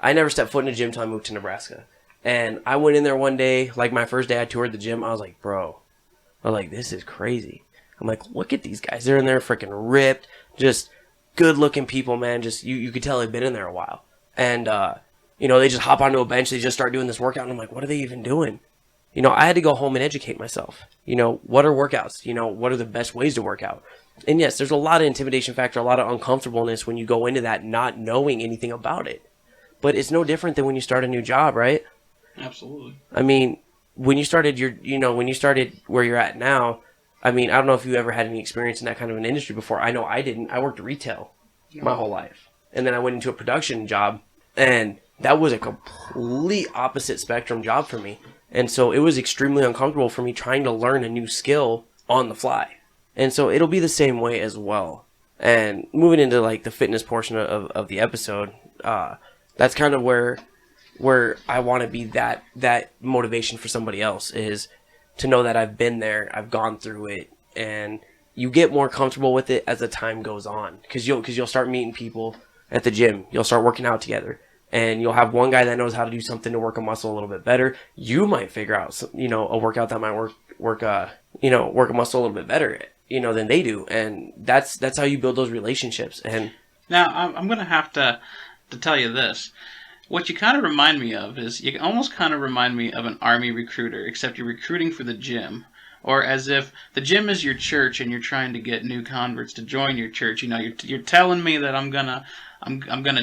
I never stepped foot in a gym until I moved to Nebraska. And I went in there one day, like my first day I toured the gym. I was like, this is crazy. I'm like, look at these guys. They're in there freaking ripped, just good looking people, man. Just you could tell they've been in there a while. And they just hop onto a bench, they just start doing this workout, and I'm like, what are they even doing? I had to go home and educate myself. What are workouts? What are the best ways to work out? And yes, there's a lot of intimidation factor, a lot of uncomfortableness when you go into that not knowing anything about it. But it's no different than when you start a new job, right? Absolutely. I mean, when you started where you're at now, I mean, I don't know if you ever had any experience in that kind of an industry before. I know I didn't. I worked retail my whole life. And then I went into a production job, and that was a complete opposite spectrum job for me. And so it was extremely uncomfortable for me trying to learn a new skill on the fly. And so it'll be the same way as well. And moving into like the fitness portion of the episode, that's kind of where I want to be that motivation for somebody else, is to know that I've been there, I've gone through it, and you get more comfortable with it as the time goes on. Because you'll start meeting people at the gym, you'll start working out together, and you'll have one guy that knows how to do something to work a muscle a little bit better. You might figure out a workout that might work a muscle a little bit better than they do, and that's how you build those relationships. And now I'm gonna have to tell you this. What you kind of remind me of is, you almost kind of remind me of an army recruiter, except you're recruiting for the gym. Or as if the gym is your church and you're trying to get new converts to join your church. You're telling me that I'm gonna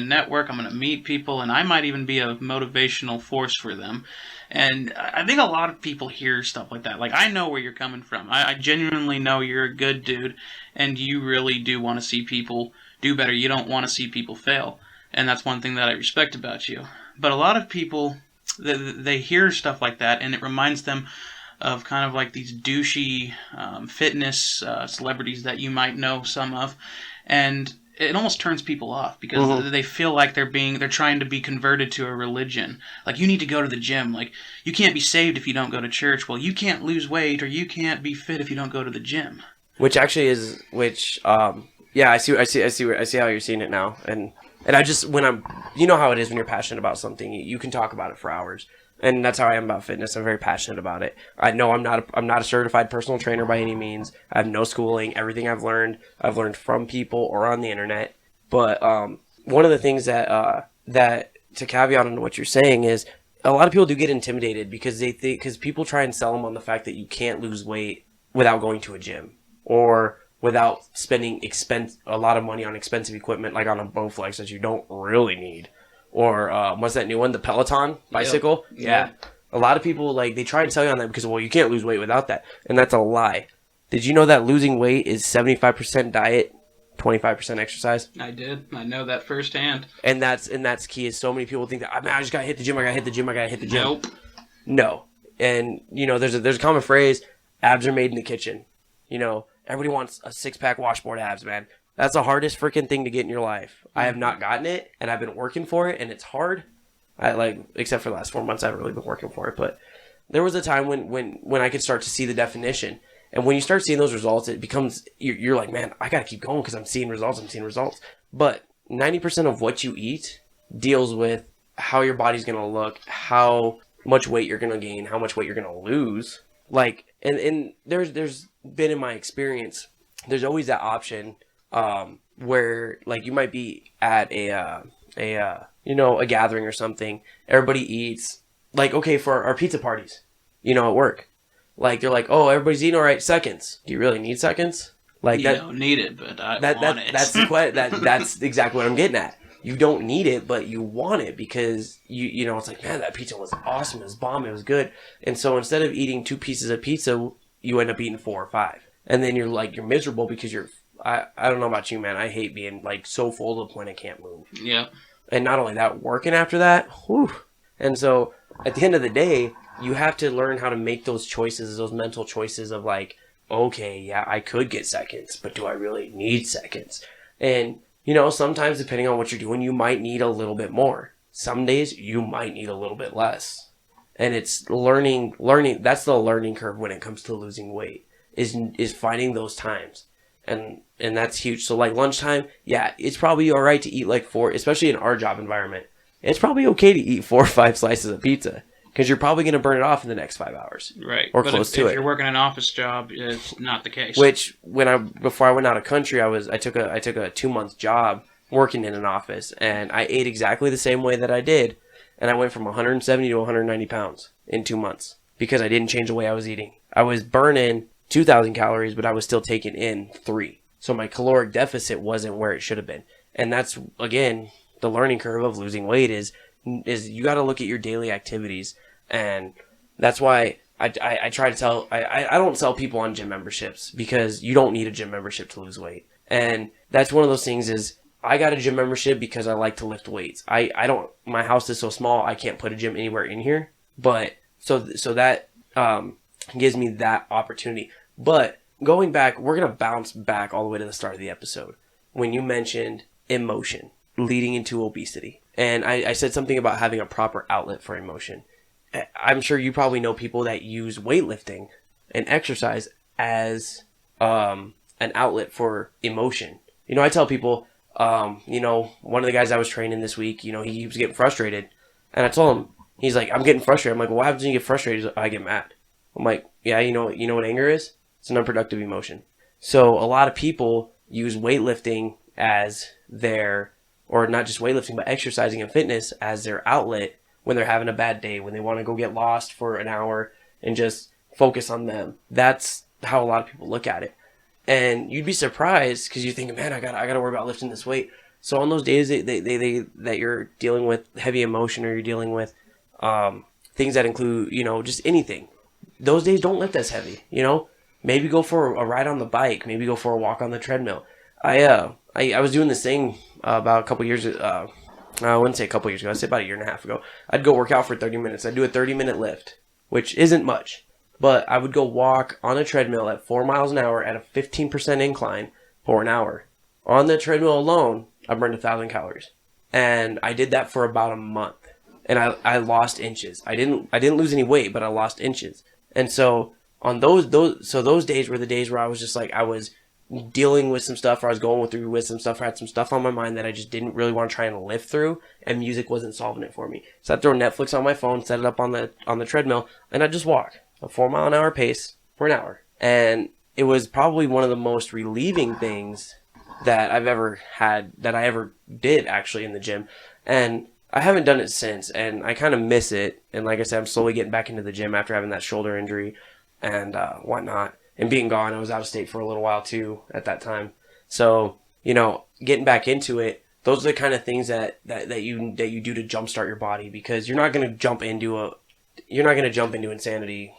network, I'm gonna meet people, and I might even be a motivational force for them. And I think a lot of people hear stuff like that. Like, I know where you're coming from. I genuinely know you're a good dude, and you really do want to see people do better. You don't want to see people fail. And that's one thing that I respect about you. But a lot of people, they hear stuff like that, and it reminds them of kind of like these douchey fitness celebrities that you might know some of. And it almost turns people off because they feel like they're trying to be converted to a religion. Like, you need to go to the gym. Like, you can't be saved if you don't go to church. Well, you can't lose weight, or you can't be fit if you don't go to the gym. I see how you're seeing it now. And I just, you know how it is when you're passionate about something, you can talk about it for hours. And that's how I am about fitness. I'm very passionate about it. I know I'm not a certified personal trainer by any means. I have no schooling. Everything I've learned from people or on the internet. But one of the things that to caveat on what you're saying is, a lot of people do get intimidated because because people try and sell them on the fact that you can't lose weight without going to a gym, or without spending a lot of money on expensive equipment, like on a Bowflex that you don't really need. Or what's that new one? The Peloton bicycle? Yep. Yeah. A lot of people, they try and sell you on that because, well, you can't lose weight without that. And that's a lie. Did you know that losing weight is 75% diet, 25% exercise? I did. I know that firsthand. And that's key, is so many people think that, I just gotta hit the gym, I gotta hit the gym. Nope. No. And, there's a common phrase, abs are made in the kitchen. Everybody wants a six-pack washboard abs, man. That's the hardest freaking thing to get in your life. I have not gotten it, and I've been working for it, and it's hard. Except for the last 4 months, I haven't really been working for it. But there was a time when I could start to see the definition. And when you start seeing those results, it becomes, you're like, man, I got to keep going because I'm seeing results. But 90% of what you eat deals with how your body's going to look, how much weight you're going to gain, how much weight you're going to lose. And there's been, in my experience, there's always that option where you might be at a gathering or something. Everybody eats, okay, for our pizza parties, at work. Like they're like, oh, everybody's eating all right. Seconds. Do you really need seconds? Like You that. don't need it, but I That want it. that's that's exactly what I'm getting at. You don't need it, but you want it because you know it's like, man, that pizza was awesome. It was bomb. It was good. And so instead of eating 2 pieces of pizza, you end up eating 4 or 5, and then you're miserable because I don't know about you, man. I hate being like so full to the point I can't move. Yeah. And not only that, working after that, whew. And so at the end of the day, you have to learn how to make those choices, those mental choices of like, okay, yeah, I could get seconds, but do I really need seconds? And, you know, sometimes depending on what you're doing, you might need a little bit more. Some days you might need a little bit less. And it's learning, that's the learning curve when it comes to losing weight, is finding those times. And that's huge. So like lunchtime, yeah, it's probably all right to eat like 4, especially in our job environment. It's probably okay to eat 4 or 5 slices of pizza because you're probably going to burn it off in the next 5 hours. Right. Or but close to if it. you're working an office job, it's not the case. Which before I went out of country, I took a 2-month job working in an office, and I ate exactly the same way that I did, and I went from 170 to 190 pounds in 2 months because I didn't change the way I was eating. I was burning 2,000 calories, but I was still taking in 3. So my caloric deficit wasn't where it should have been. And that's, again, the learning curve of losing weight is you got to look at your daily activities. And that's why I try to tell, I don't sell people on gym memberships because you don't need a gym membership to lose weight. And that's one of those things is I got a gym membership because I like to lift weights. I don't, my house is so small, I can't put a gym anywhere in here. But so that gives me that opportunity. But going back, we're going to bounce back all the way to the start of the episode when you mentioned emotion leading into obesity. And I said something about having a proper outlet for emotion. I'm sure you probably know people that use weightlifting and exercise as an outlet for emotion. You know, I tell people, you know, one of the guys I was training this week, you know, he was getting frustrated. And I told him, he's like, I'm getting frustrated. I'm like, well, what happens when you get frustrated? He's like, I get mad. I'm like, yeah, you know what anger is? It's an unproductive emotion. So a lot of people use weightlifting as their, or not just weightlifting, but exercising and fitness as their outlet when they're having a bad day, when they want to go get lost for an hour and just focus on them. That's how a lot of people look at it. And you'd be surprised because you're thinking, man, I gotta worry about lifting this weight. So on those days that you're dealing with heavy emotion or you're dealing with things that include, you know, just anything, those days don't lift as heavy, you know? Maybe go for a ride on the bike. Maybe go for a walk on the treadmill. I was doing this thing about a couple years. I wouldn't say a couple years ago. I'd say about a year and a half ago. I'd go work out for 30 minutes. I'd do a 30-minute lift, which isn't much. But I would go walk on a treadmill at 4 miles an hour at a 15% incline for an hour. On the treadmill alone, I burned 1,000 calories, and I did that for about a month. And I lost inches. I didn't lose any weight, but I lost inches. And so on those days were the days where I was just like, I was dealing with some stuff, or I was going through with some stuff, or I had some stuff on my mind that I just didn't really want to try and live through, and music wasn't solving it for me. So I'd throw Netflix on my phone, set it up on the treadmill, and I'd just walk a 4 mile an hour pace for an hour. And it was probably one of the most relieving things that I've ever had, that I ever did actually in the gym. And I haven't done it since, and I kind of miss it. And like I said, I'm slowly getting back into the gym after having that shoulder injury and whatnot. And being gone, I was out of state for a little while too at that time. So, you know, getting back into it, those are the kind of things that you do to jumpstart your body, because you're not going to jump into insanity,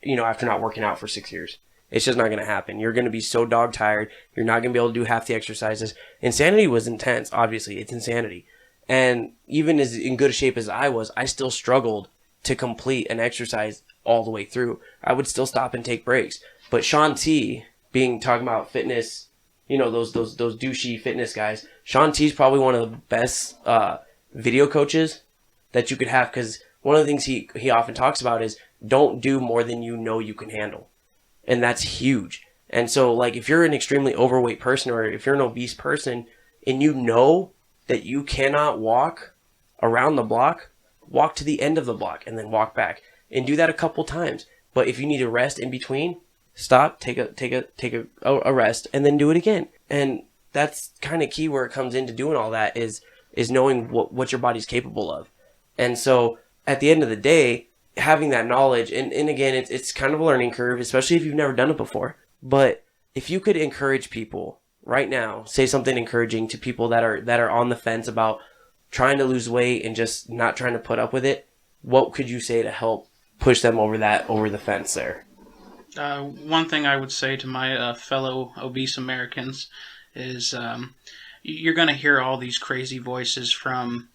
you know, after not working out for 6 years. It's just not going to happen. You're going to be so dog tired. You're not going to be able to do half the exercises. Insanity was intense. Obviously, it's insanity. And even as in good a shape as I was, I still struggled to complete an exercise all the way through. I would still stop and take breaks. But Sean T, talking about fitness, you know, those douchey fitness guys, Sean T's probably one of the best video coaches that you could have, because one of the things he often talks about is don't do more than you know you can handle. And that's huge. And so, like, if you're an extremely overweight person, or if you're an obese person, and you know that you cannot walk around the block, walk to the end of the block and then walk back, and do that a couple times. But if you need to rest in between, stop, take a rest, and then do it again. And that's kind of key where it comes into doing all that is knowing what your body's capable of. And so at the end of the day, having that knowledge, and again, it's kind of a learning curve, especially if you've never done it before. But if you could encourage people right now, say something encouraging to people that are on the fence about trying to lose weight and just not trying to put up with it, what could you say to help push them over the fence there? One thing I would say to my fellow obese Americans is you're going to hear all these crazy voices from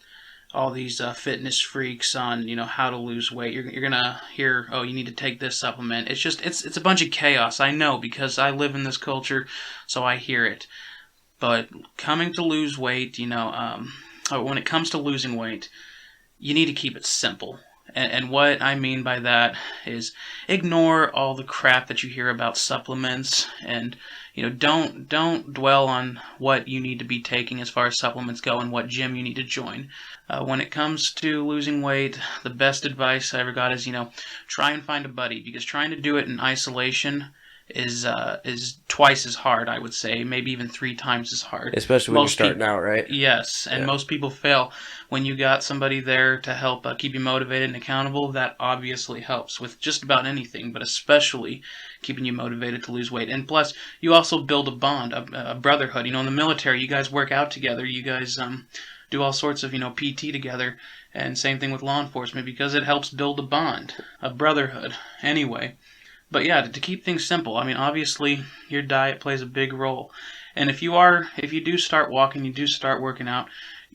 all these fitness freaks on how to lose weight. You're gonna hear, oh, you need to take this supplement. It's a bunch of chaos. I know because I live in this culture, so I hear it. But coming to lose weight, when it comes to losing weight, you need to keep it simple. And what I mean by that is ignore all the crap that you hear about supplements, and don't dwell on what you need to be taking as far as supplements go and what gym you need to join. When it comes to losing weight, the best advice I ever got is try and find a buddy, because trying to do it in isolation is twice as hard, I would say, maybe even 3 times as hard. Especially when you're starting out, right? Yes, and most people fail. When you got somebody there to help keep you motivated and accountable, that obviously helps with just about anything, but especially keeping you motivated to lose weight. And plus, you also build a bond, a brotherhood. In the military, you guys work out together. You guys do all sorts of PT together, and same thing with law enforcement, because it helps build a bond, a brotherhood. Anyway. But yeah, to keep things simple, obviously your diet plays a big role. And if you do start walking, you do start working out,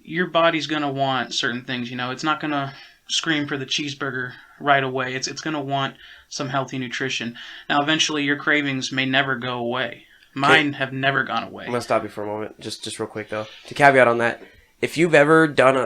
your body's going to want certain things. It's not going to scream for the cheeseburger right away. It's going to want some healthy nutrition. Now, eventually your cravings may never go away. Mine have never gone away. I'm going to stop you for a moment, just real quick though. To caveat on that, if you've ever done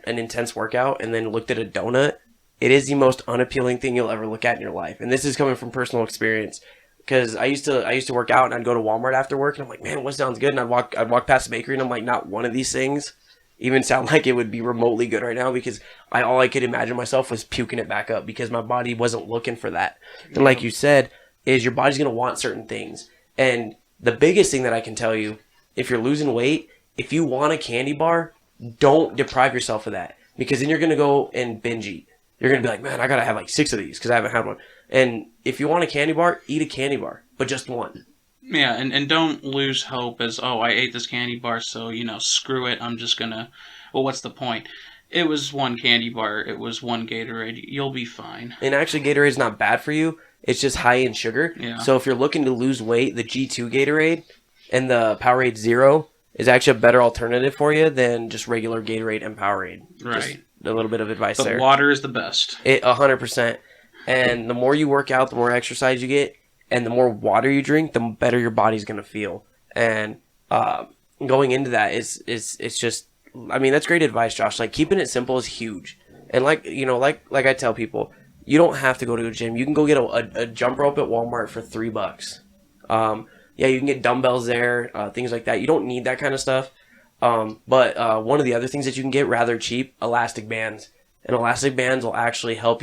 an intense workout and then looked at a donut, it is the most unappealing thing you'll ever look at in your life. And this is coming from personal experience. Because I used to work out and I'd go to Walmart after work and I'm like, man, what sounds good? And I'd walk past the bakery and I'm like, not one of these things even sound like it would be remotely good right now, because all I could imagine myself was puking it back up because my body wasn't looking for that. And like you said, is your body's going to want certain things. And the biggest thing that I can tell you, if you're losing weight, if you want a candy bar, don't deprive yourself of that, because then you're going to go and binge eat. You're going to be like, man, I got to have like 6 of these because I haven't had one. And if you want a candy bar, eat a candy bar, but just one. Yeah, and don't lose hope as, oh, I ate this candy bar, so, screw it. I'm just going to, well, what's the point? It was one candy bar. It was one Gatorade. You'll be fine. And actually, Gatorade's not bad for you. It's just high in sugar. Yeah. So if you're looking to lose weight, the G2 Gatorade and the Powerade Zero is actually a better alternative for you than just regular Gatorade and Powerade. Right. Just a little bit of advice but there. But water is the best. 100%. And the more you work out, the more exercise you get, and the more water you drink, the better your body's going to feel. And going into that it's just, that's great advice, Josh. Like, keeping it simple is huge. And like I tell people, you don't have to go to a gym. You can go get a jump rope at Walmart for $3. Yeah, you can get dumbbells there, things like that. You don't need that kind of stuff. But one of the other things that you can get rather cheap, elastic bands. And elastic bands will actually help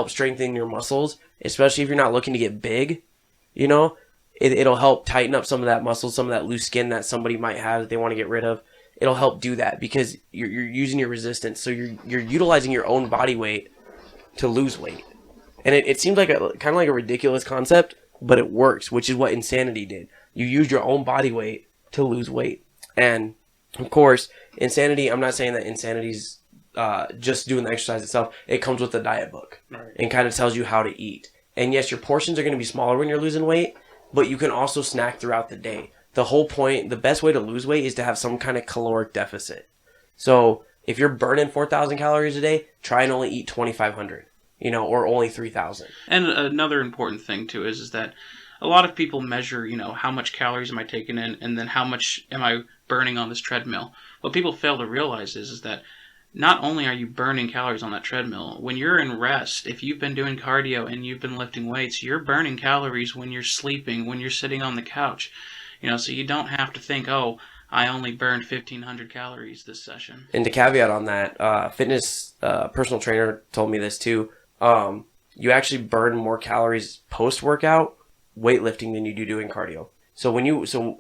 strengthen your muscles, especially if you're not looking to get big. It'll help tighten up some of that muscle, some of that loose skin that somebody might have that they want to get rid of. It'll help do that because you're using your resistance. So you're utilizing your own body weight to lose weight. And it seems like kind of like a ridiculous concept, but it works, which is what Insanity did. You used your own body weight to lose weight. And, of course, Insanity, I'm not saying that Insanity's just doing the exercise itself. It comes with a diet book. Right. And kind of tells you how to eat. And, yes, your portions are going to be smaller when you're losing weight, but you can also snack throughout the day. The whole point, the best way to lose weight is to have some kind of caloric deficit. So, if you're burning 4,000 calories a day, try and only eat 2,500, or only 3,000. And another important thing, too, is that a lot of people measure, how much calories am I taking in, and then how much am I burning on this treadmill. What people fail to realize is that not only are you burning calories on that treadmill, when you're in rest, if you've been doing cardio and you've been lifting weights, you're burning calories when you're sleeping, when you're sitting on the couch. So you don't have to think, oh, I only burned 1,500 calories this session. And to caveat on that, fitness personal trainer told me this too. You actually burn more calories post-workout weightlifting than you do doing cardio. So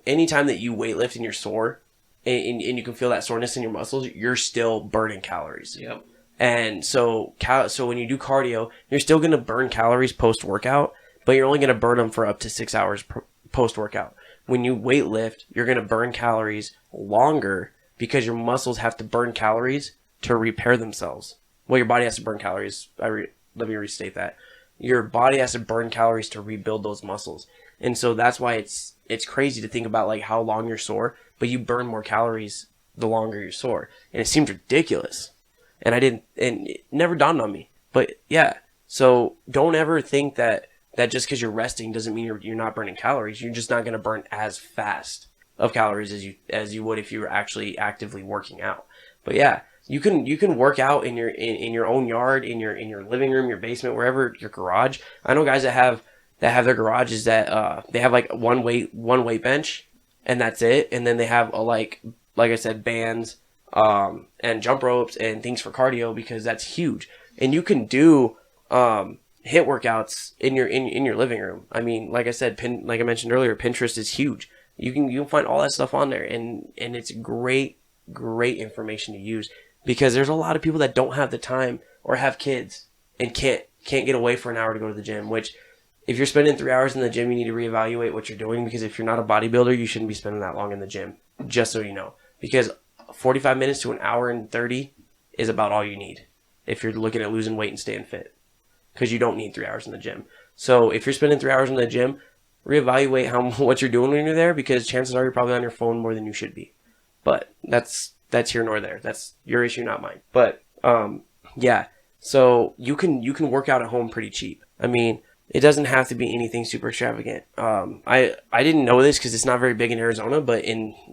anytime that you weightlift and you're sore, and you can feel that soreness in your muscles, you're still burning calories. Yep. And so when you do cardio, you're still going to burn calories post workout, but you're only going to burn them for up to 6 hours post workout. When you weight lift, you're going to burn calories longer because your muscles have to burn calories to repair themselves. Well, your body has to burn calories. Let me restate that. Your body has to burn calories to rebuild those muscles. And so that's why it's crazy to think about like how long you're sore, but you burn more calories the longer you're sore. And it seems ridiculous. And it never dawned on me. But yeah, so don't ever think that just because you're resting doesn't mean you're not burning calories. You're just not going to burn as fast of calories as you would if you were actually actively working out. But yeah, you can work out in your own yard, in your living room, your basement, wherever, your garage. I know guys that have their garages that they have like one weight bench and that's it, and then they have like I said, bands and jump ropes and things for cardio, because that's huge. And you can do HIIT workouts in your living room. I mean, like I said, like I mentioned earlier, Pinterest is huge. You'll find all that stuff on there, and it's great information to use, because there's a lot of people that don't have the time or have kids and can't get away for an hour to go to the gym, which if you're spending 3 hours in the gym, you need to reevaluate what you're doing, because if you're not a bodybuilder, you shouldn't be spending that long in the gym, just so you know, because 45 minutes to an hour and 30 is about all you need if you're looking at losing weight and staying fit, because you don't need 3 hours in the gym. So if you're spending 3 hours in the gym, reevaluate what you're doing when you're there, because chances are you're probably on your phone more than you should be. But that's here nor there. That's your issue, not mine. But yeah, so you can work out at home pretty cheap. I mean, it doesn't have to be anything super extravagant. I didn't know this because it's not very big in Arizona, but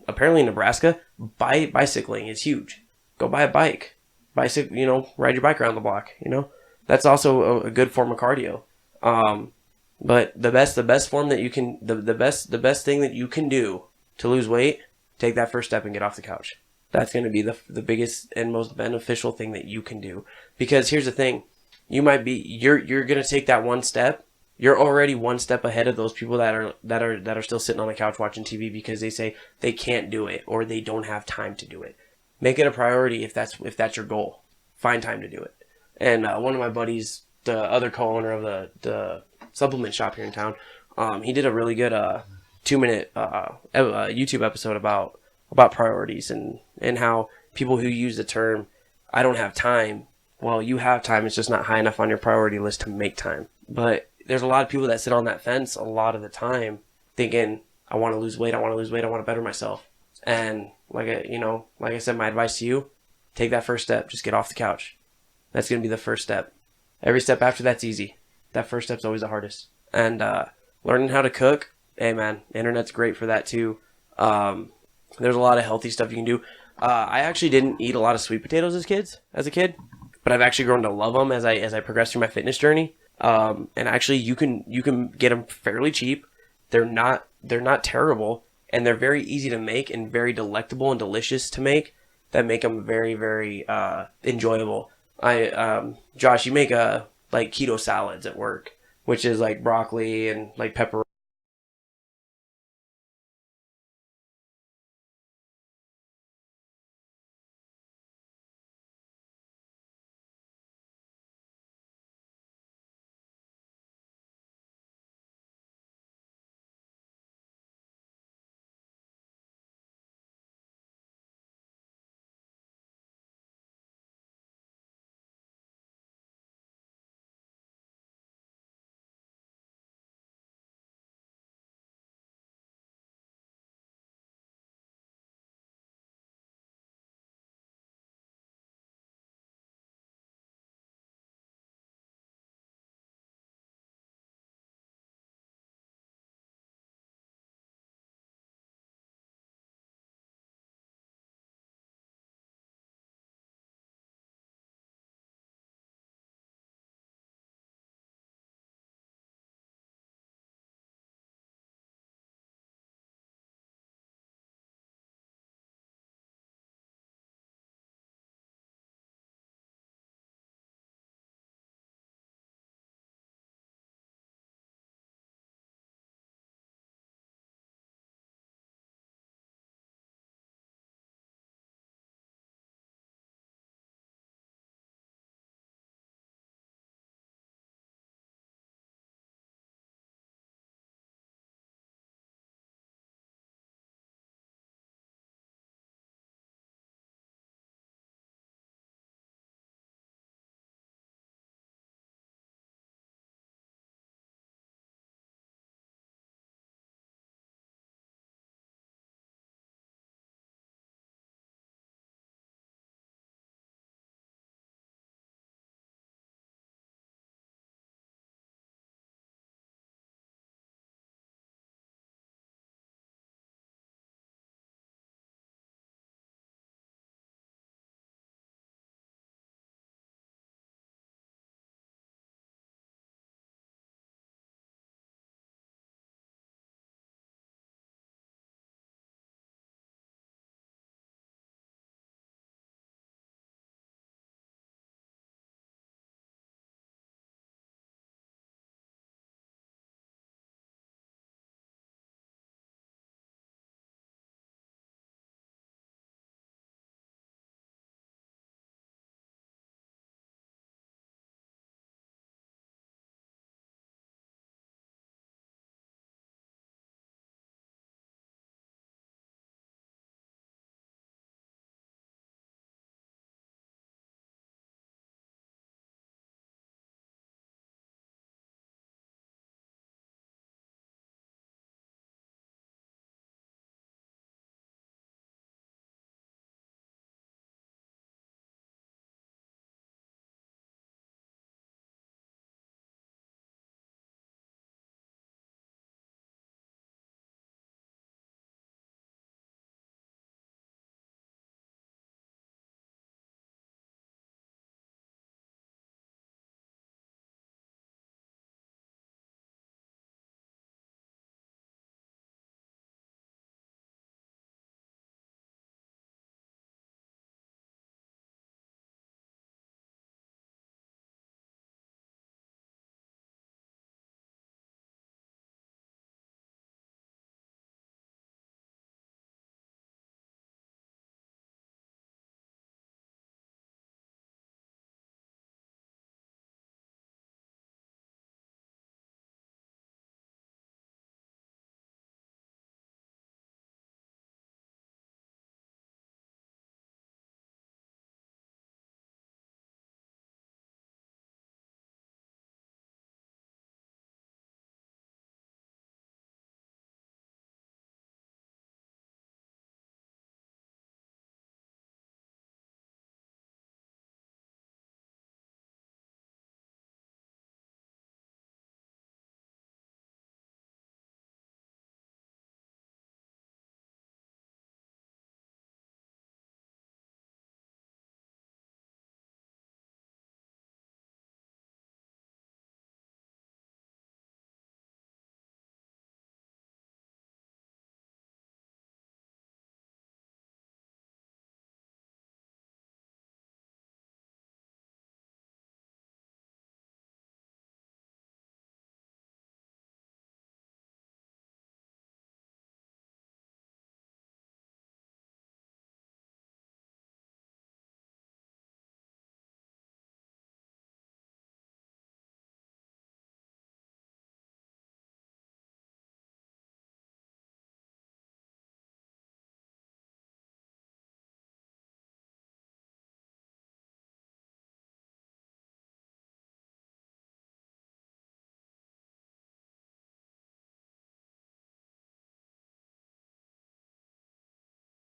apparently in Nebraska, bicycling is huge. Go buy a bike, bicycle, ride your bike around the block. That's also a good form of cardio. But the best form that you can, the best thing that you can do to lose weight, take that first step and get off the couch. That's going to be the biggest and most beneficial thing that you can do. Because here's the thing, you're going to take that one step. You're already one step ahead of those people that are still sitting on the couch watching TV because they say they can't do it or they don't have time to do it. Make it a priority if that's your goal. Find time to do it. And one of my buddies, the other co-owner of the supplement shop here in town, he did a really good 2-minute YouTube episode about priorities and how people who use the term "I don't have time," well, you have time, it's just not high enough on your priority list to make time. But there's a lot of people that sit on that fence a lot of the time thinking, I want to lose weight, I want to better myself. And like I said, my advice to you, take that first step. Just get off the couch. That's going to be the first step. Every step after that's easy. That first step's always the hardest. And learning how to cook, hey man, internet's great for that too. There's a lot of healthy stuff you can do. I actually didn't eat a lot of sweet potatoes as a kid, but I've actually grown to love them as I progress through my fitness journey. And actually, you can get them fairly cheap. They're not terrible, and they're very easy to make and very delectable and delicious to make. That make them very, very enjoyable. Josh, you make like keto salads at work, which is like broccoli and like pepper